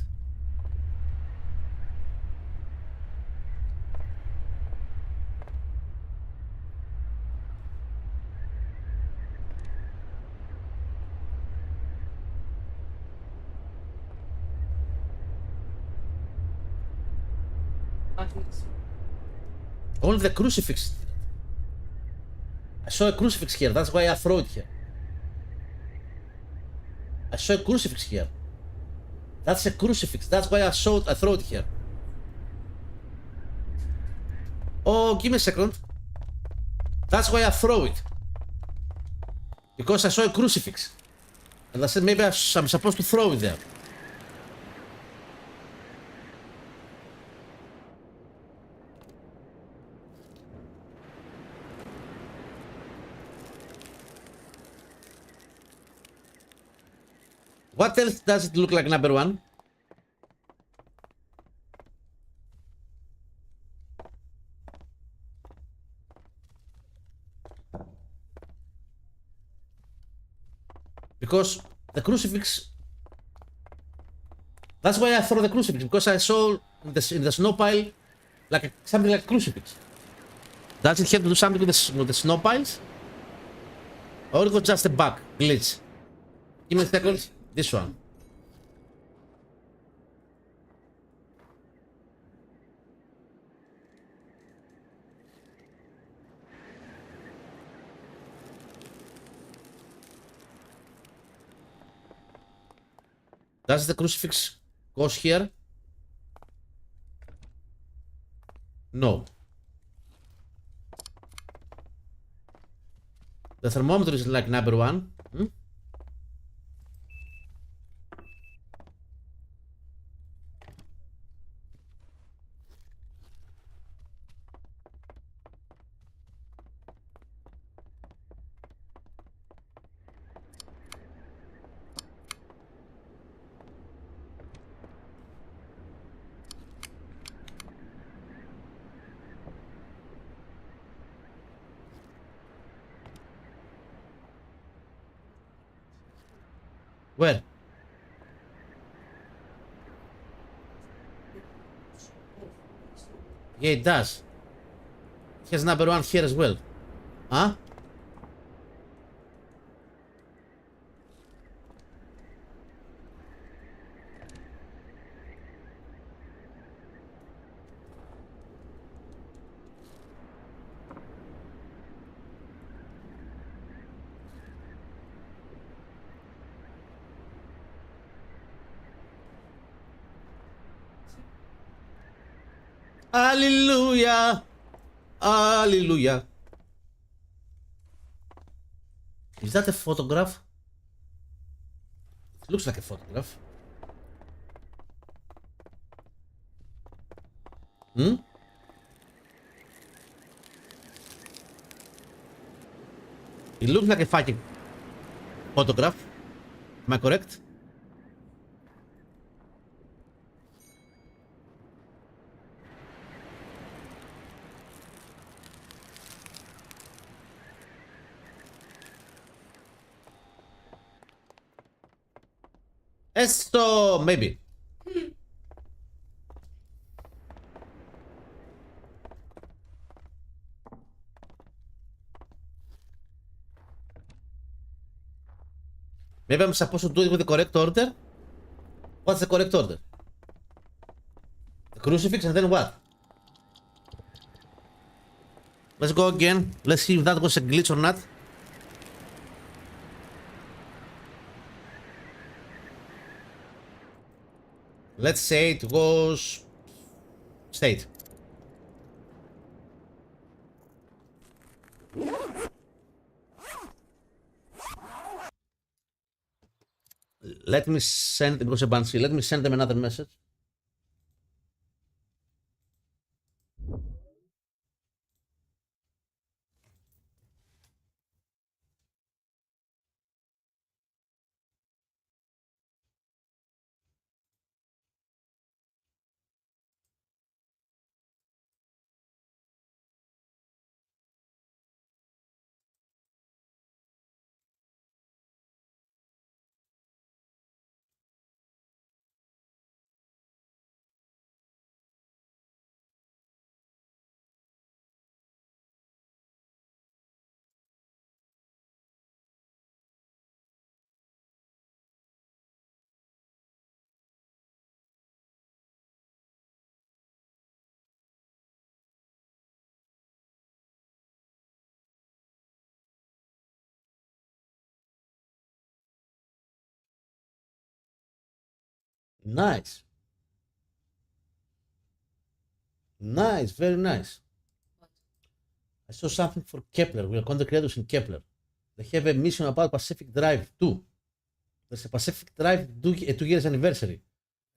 Only the crucifix. I saw a crucifix here. That's why I throw it here. I saw a crucifix here. That's a crucifix. That's why I throw it here. Oh, give me a second. That's why I throw it. Because I saw a crucifix. And I said maybe I'm supposed to throw it there. What else does it look like, number one? Because the crucifix... That's why I throw the crucifix, because I saw in the snow pile like something like crucifix. Does it have to do something with the snow piles? Or it was just a bug, glitch? Give me a second. This one. Does the crucifix goes here? No. The thermometer is like number one. Hmm? Where? Yeah, it does. It has number one here as well. Huh? Hallelujah! Hallelujah! Is that a photograph? It looks like a photograph. Hmm? It looks like a fucking photograph. Am I correct? Esto, maybe. Maybe I'm supposed to do it with the correct order? What's the correct order? The crucifix and then what? Let's go again. Let's see if that was a glitch or not. Let's say it was state. Let me send, it was a Banshee. Let me send them another message. Nice. Nice, very nice. I saw something for Kepler. We are content creators in Kepler. They have a mission about Pacific Drive 2. There's a Pacific Drive 2 years anniversary.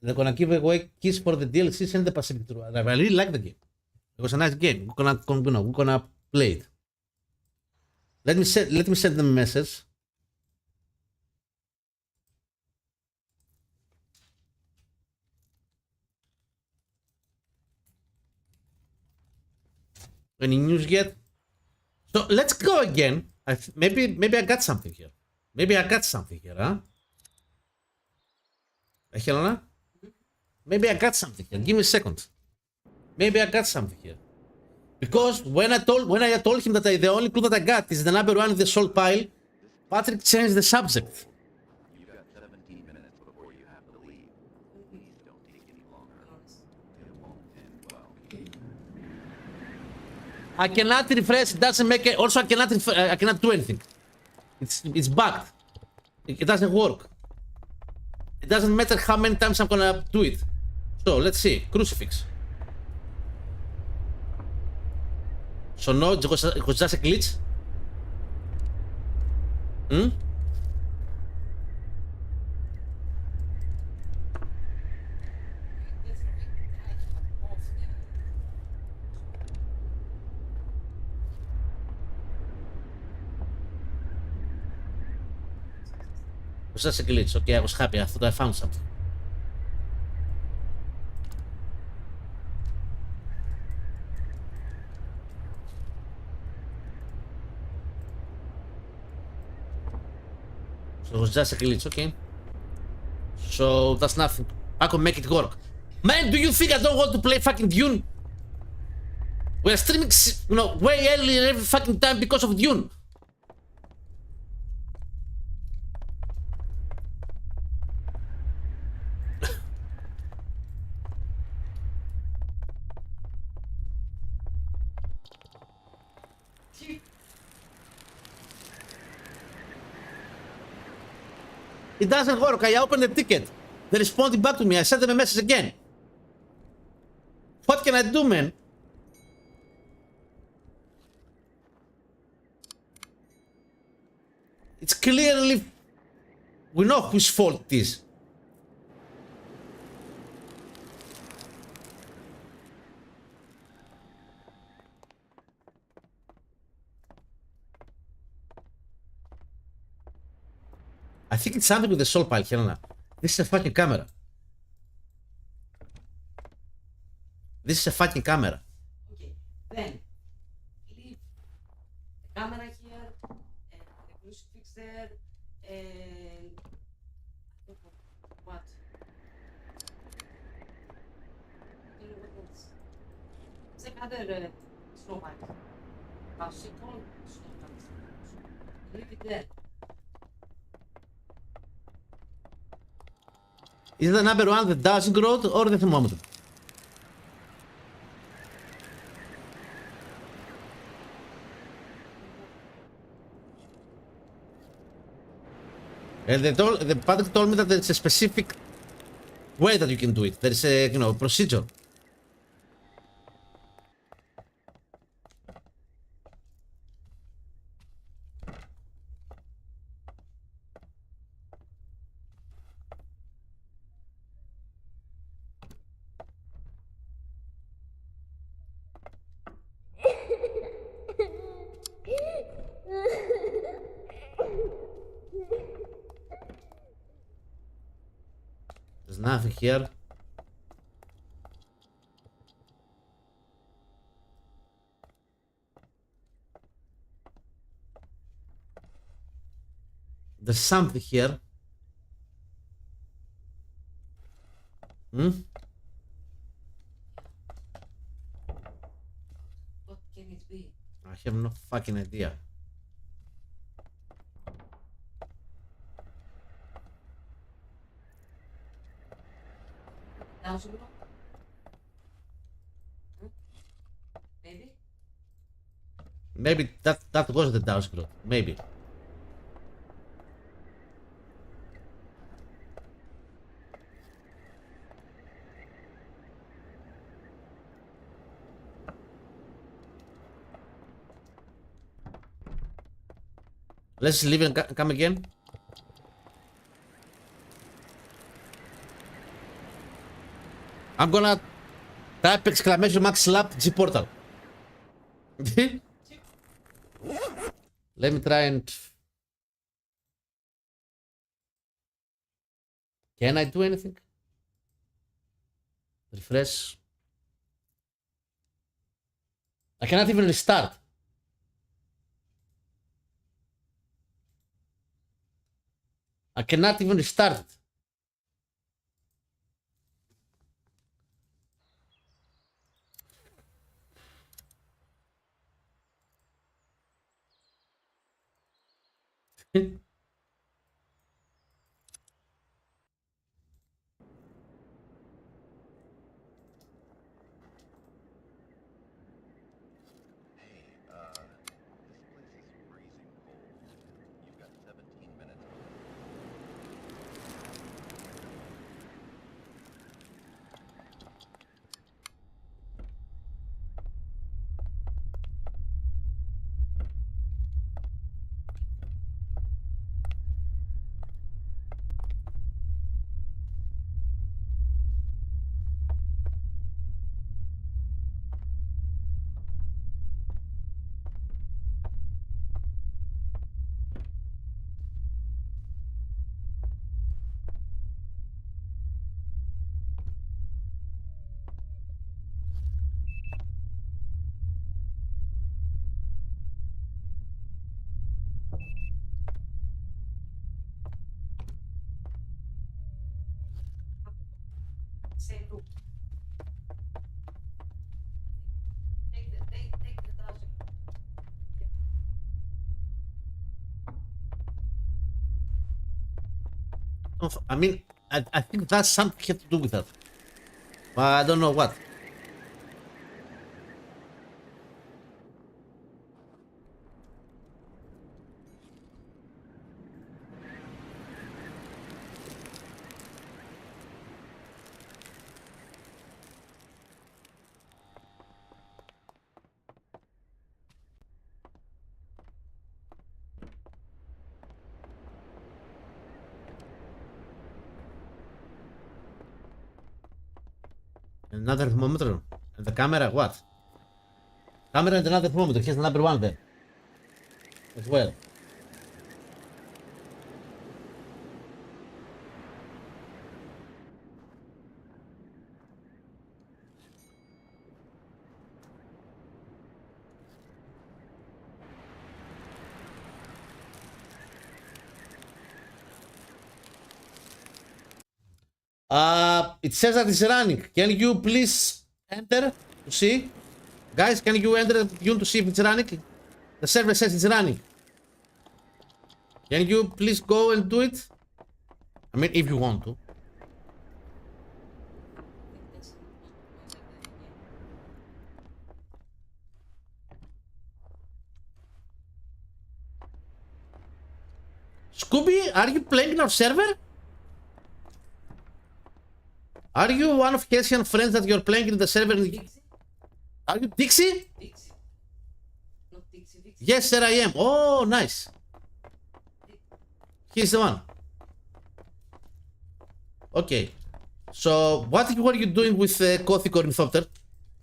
They're gonna give away keys for the DLCs and the Pacific Drive. I really like the game. It was a nice game. We're gonna play it. Let me send them a message. Any news yet? So let's go again. Maybe I got something here. Huh? Helena? Maybe I got something here. Give me a second. Maybe I got something here. Because when I told him that the only clue that I got is the number 1 in the salt pile, Patrick changed the subject. You've got 17 minutes before you have to leave. Please don't take any longer. It won't end well. I cannot refresh. It doesn't make it. Also, I cannot do anything. It's bugged. It doesn't work. It doesn't matter how many times I'm gonna do it. So let's see. Crucifix. So no, it was just a glitch. It was just a glitch. Okay, I was happy. I thought I found something. So it was just a glitch, okay. So that's nothing. I can make it work. Man, do you think I don't want to play fucking Dune? We're streaming, way earlier every fucking time because of Dune. It doesn't work. I opened the ticket. They responded back to me. I sent them a message again. What can I do, man? It's clearly... We know whose fault it is. I think it's something with the soul pile, Helena. This is a fucking camera. This is a fucking camera. Okay, then leave the camera here and the crucifix there and I don't know what. I don't know what else. It's another snow pile. How's it called? Snow pile. Leave it there. Is the number 1 the dowsing rod or the thermometer? And the Patrick told me that there's a specific way that you can do it. There's a, procedure. There's nothing here. There's something here. What can it be? I have no fucking idea. Thousand block? Maybe? Maybe that was the dowsing rod. Maybe. Let's leave and come again. I'm gonna type exclamation mark slap G portal. Let me try and... Can I do anything? Refresh. I cannot even restart. I cannot even restart it. Hey, this place is freezing cold. You've got 17 minutes. Same room. Take the thousand. I mean, I think that's something had to do with that. But I don't know what. Another thermometer. And the camera, what? Camera and another thermometer. Here's the number one there. As well. It says that it's running. Can you please enter to see? Guys, can you enter Dune to see if it's running? The server says it's running. Can you please go and do it? I mean, if you want to. Scooby, are you playing in our server? Are you one of Hessian friends that you're playing in the server? Dixie? Are you Dixie? Dixie. Not Dixie, Dixie. Yes, sir, I am. Oh, nice. He's the one. Okay. So, what were you doing with Gothic ornithopter?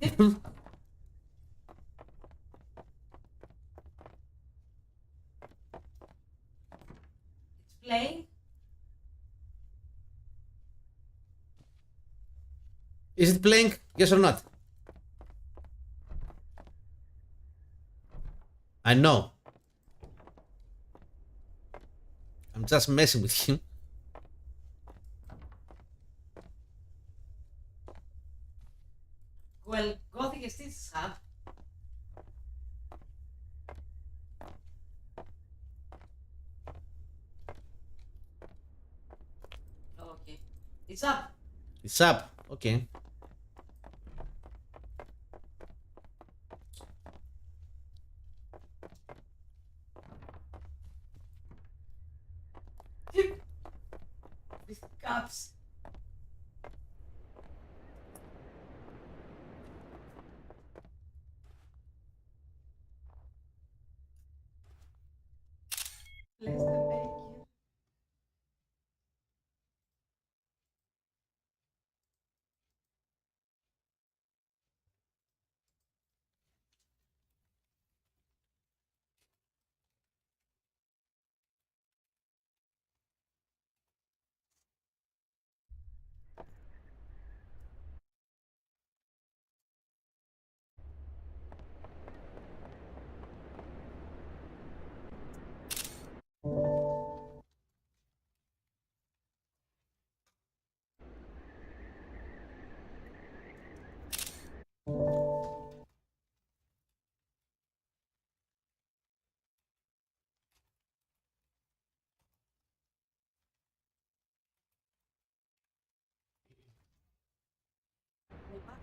It's playing. Is it playing? Yes or not? I know. I'm just messing with him. Well, Gothic is this hub. Oh, okay. It's up. It's up. Okay. With cups.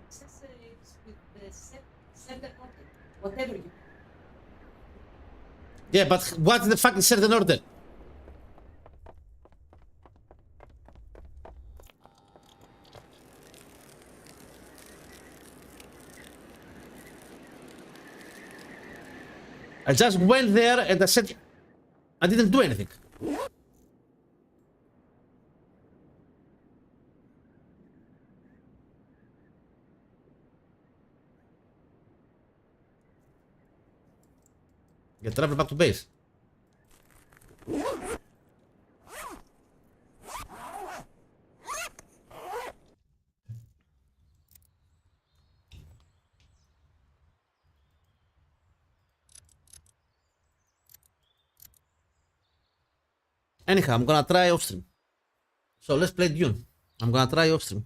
says it's with the certain order, whatever you. Yeah, but what's the fucking certain order? I just went there and I said I didn't do anything. Get travel back to base. Anyhow, I'm gonna try off stream. So let's play Dune. I'm gonna try off stream.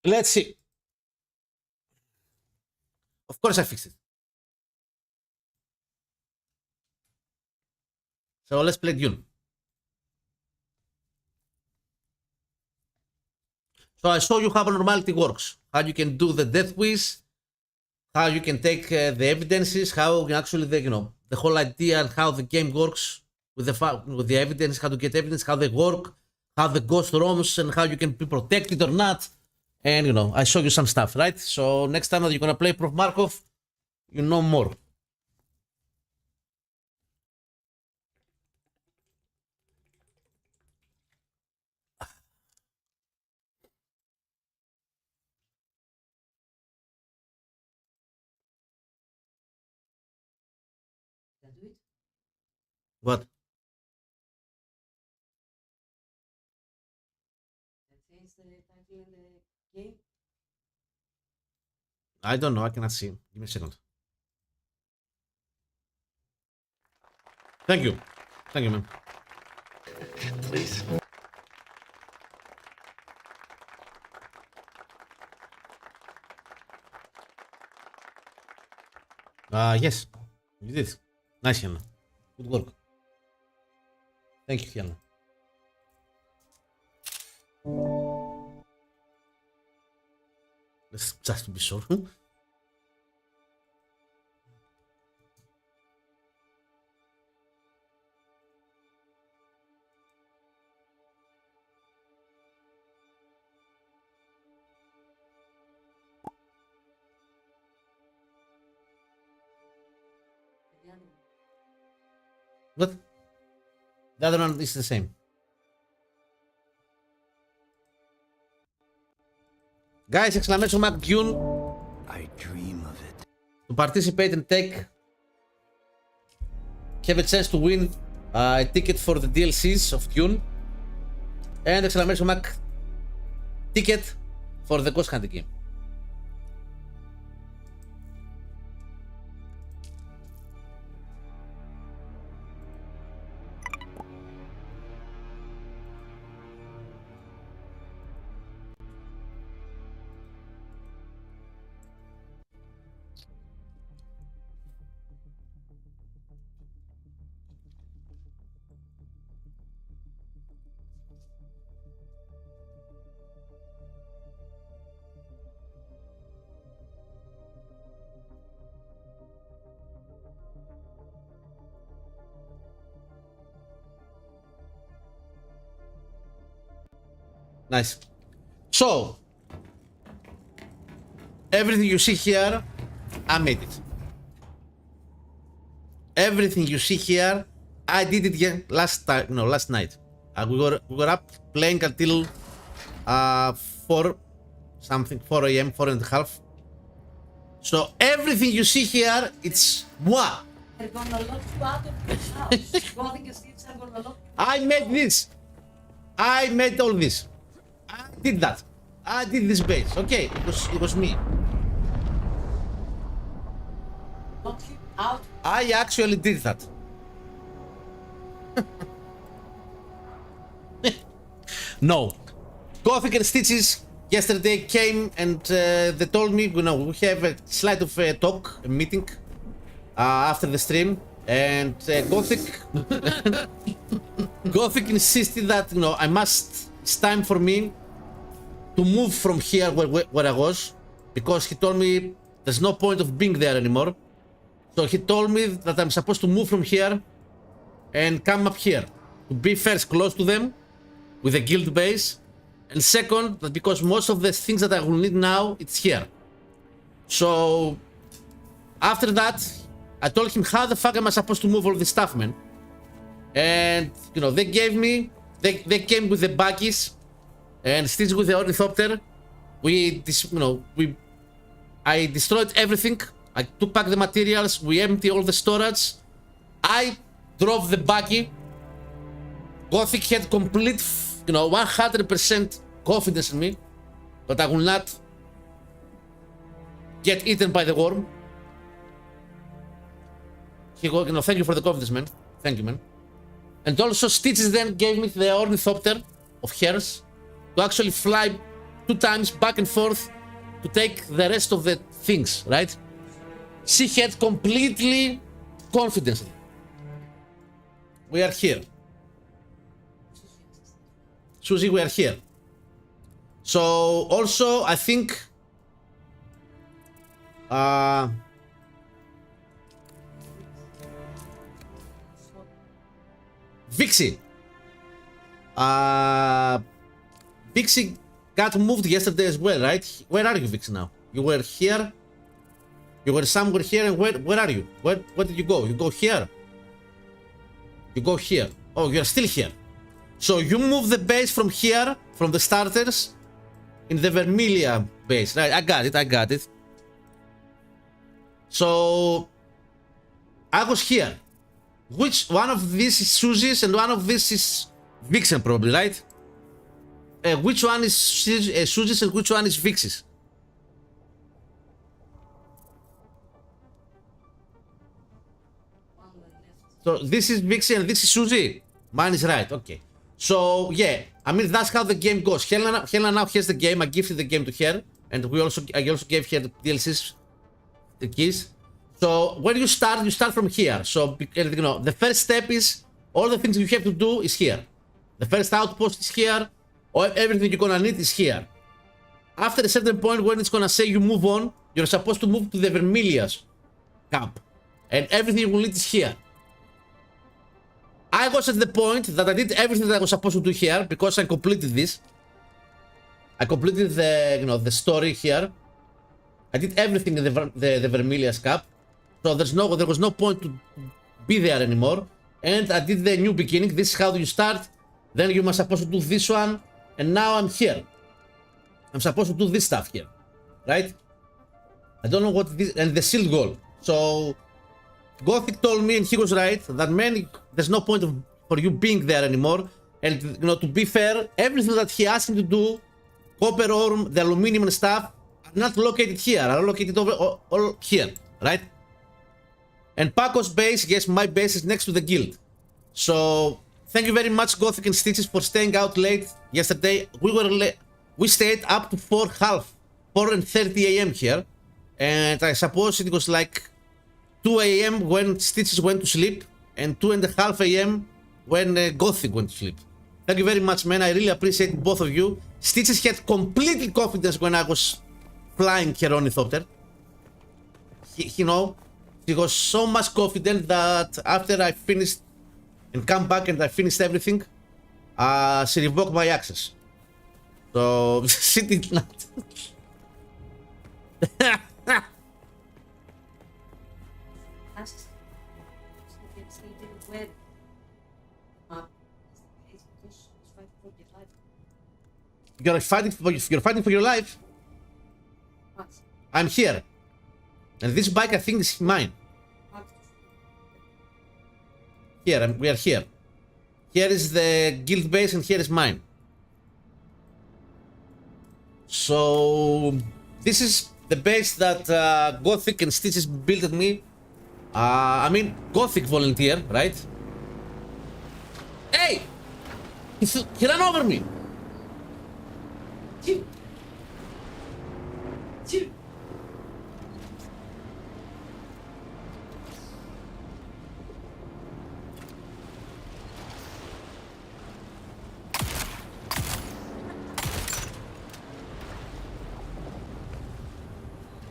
Let's see. Of course I fixed it. So let's play Dune. So I show you how normality works. How you can do the death wish. How you can take the evidences. How you actually the whole idea and how the game works with the evidence. How to get evidence. How they work. How the ghost roams and how you can be protected or not. And I show you some stuff, right? So next time that you're gonna play Prof Markov, you know more. That do it. What? That change the title in the game. I don't know. I cannot see. Give me a second. Thank you. Thank you, man. Please. Yes. You did. Nice, Yana. Good work. Thank you, Yana. Let's just to be sure. The other one. What? The other one is the same. Guys, exclamation mark Dune I dream of it. to participate and have a chance to win a ticket for the DLCs of Dune and exclamation mark ticket for the Ghost Hunting game. Nice. So, everything you see here, I made it. Everything you see here, I did it last night. We were up playing until 4 a.m., 4:30. So everything you see here, it's moi. They're gonna lock you out of this house. Gothic estates are gonna lock you. I made this. I made all this. I did that. I did this base. Okay, it was me. Lock you out. I actually did that. No. Gothic and Stitches yesterday came and they told me, you know, we have a slight of a talk, a meeting after the stream, and Gothic Gothic insisted that, you know, it's time for me to move from here where I was, because he told me there's no point of being there anymore. So he told me that I'm supposed to move from here and come up here to be first close to them with a guild base, and second, that because most of the things that I will need now, it's here. So after that, I told him, how the fuck am I supposed to move all this stuff, man? And, you know, they gave me, they came with the buggies and Stitch with the ornithopter. I destroyed everything. I took back the materials. We emptied all the storage. I drove the buggy. Gothic had complete, 100% confidence in me, but I will not get eaten by the worm. He go, thank you for the confidence, man. Thank you, man. And also Stitches then gave me the ornithopter of hers to actually fly 2 times back and forth to take the rest of the things, right? She had completely confidence. We are here. Susie, we are here. So also I think Vixie. Vixie got moved yesterday as well, right? Where are you, Vixie, now? You were here. You were somewhere here, and where are you? Where did you go? You go here. You go here. Oh, you're still here. So you move the base from here, from the starters, in the Vermilia base, right? I got it. So I was here. Which one of these is Susie's and one of these is Vixen, probably, right? Which one is Susie's and which one is Vixie's? So this is Vixie and this is Susie. Mine is right, okay. So yeah, I mean that's how the game goes. Helena now has the game. I gifted the game to her, and I also gave her the DLCs, the keys. So when you start from here. So the first step is all the things you have to do is here. The first outpost is here. Everything you're gonna need is here. After a certain point, when it's gonna say you move on, you're supposed to move to the Vermilia's camp, and everything you will need is here. I was at the point that I did everything that I was supposed to do here because I completed this. I completed the story here. I did everything in the Vermilia's Cup, so there was no point to be there anymore. And I did the new beginning. This is how you start. Then you must supposed to do this one, and now I'm here. I'm supposed to do this stuff here, right? I don't know what this and the sealed goal. So Gothic told me, and he was right, that there's no point for you being there anymore. And to be fair, everything that he asked me to do, copper ore, the aluminium and stuff, are not located here, are located all here, right? And Paco's base, yes, my base is next to the guild. So thank you very much, Gothic and Stitches, for staying out late yesterday. We stayed up to 4:30 a.m. here, and I suppose it was like 2 a.m. when Stitches went to sleep, and 2:30 a.m. when Gothic went to sleep. Thank you very much, man. I really appreciate both of you. Stitches had complete confidence when I was flying her ornithopter. He was so much confident that after I finished and come back and I finished everything, she revoked my access. So she did not. You're fighting for your life. What? I'm here, and this bike I think is mine. Here, we are here. Here is the guild base, and here is mine. So this is the base that Gothic and Stitches built at me. I mean, Gothic volunteer, right? Hey! He ran over me! Shoot. Shoot.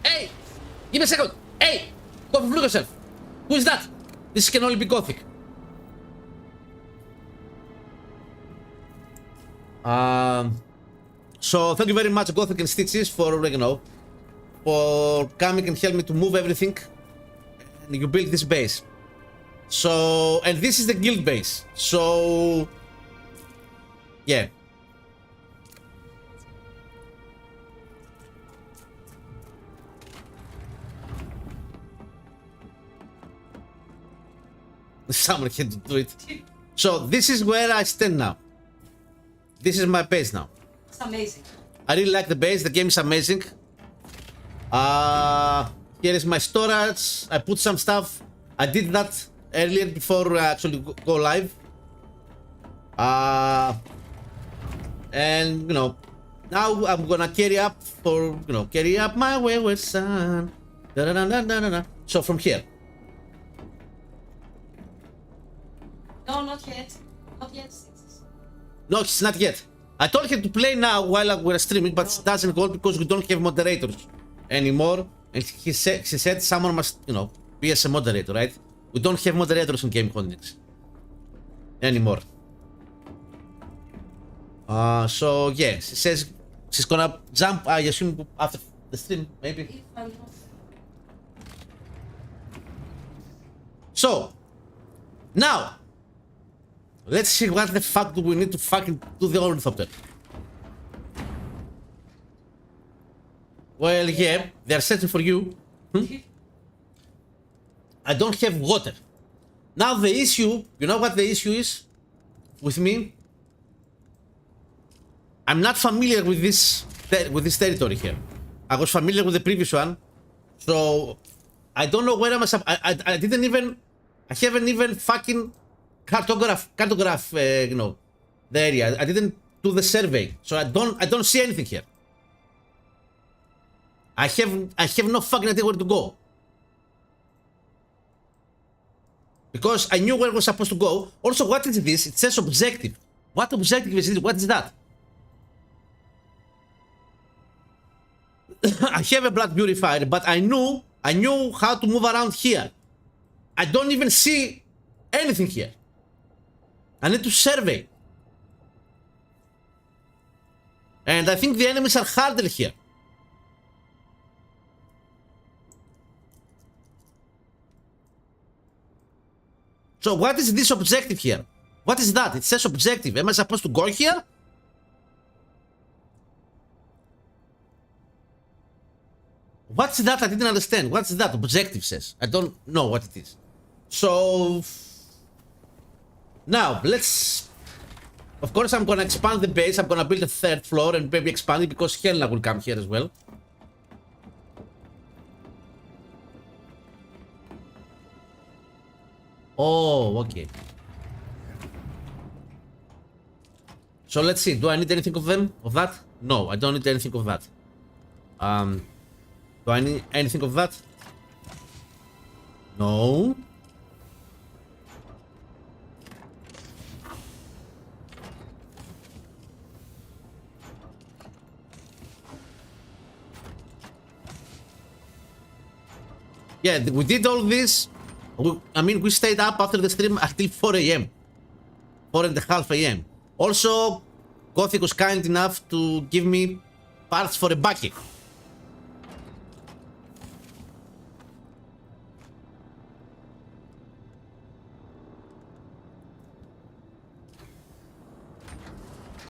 Hey! Give me a second! Hey! Go look yourself! Who is that? This can only be Gothic. So thank you very much, Gothic and Stitches, for for coming and helping me to move everything. And you built this base. So, and this is the guild base. So, yeah. Someone had to do it. So this is where I stand now. This is my base now. It's amazing. I really like the base. The game is amazing. Here is my storage. I put some stuff. I did that earlier before I actually go live. And now I'm gonna carry up carry up my wayward son. Da-da-da-da-da-da. So from here. No, not yet. Not yet. No, it's not yet. I told her to play now while we're streaming, but it doesn't go because we don't have moderators anymore. And she said someone must, be as a moderator, right? We don't have moderators in Game Contents anymore. So yeah, she says she's gonna jump, I assume, after the stream, maybe. If I'm not. So, now, let's see what the fuck do we need to fucking do the ornithopter. Well, yeah, they're searching for you. I don't have water. Now the issue, you know what the issue is with me? I'm not familiar with this territory here. I was familiar with the previous one, so I don't know where I haven't even fucking cartograph the area. I didn't do the survey, so I don't see anything here. I have no fucking idea where to go. Because I knew where I was supposed to go. Also, what is this? It says objective. What objective is this? What is that? I have a blood purifier, but I knew how to move around here. I don't even see anything here. I need to survey. And I think the enemies are harder here. So what is this objective here? What is that? It says objective. Am I supposed to go here? What's that? I didn't understand. What's that? Objective says. I don't know what it is. So now let's. Of course, I'm gonna expand the base. I'm gonna build a third floor and maybe expand it because Helena will come here as well. Oh, okay. So let's see. Do I need anything of them? Of that? No, I don't need anything of that. Do I need anything of that? No. Yeah, we did all this. We stayed up after the stream until 4 a.m. 4:30 a.m. Also, Gothic was kind enough to give me parts for a bucket.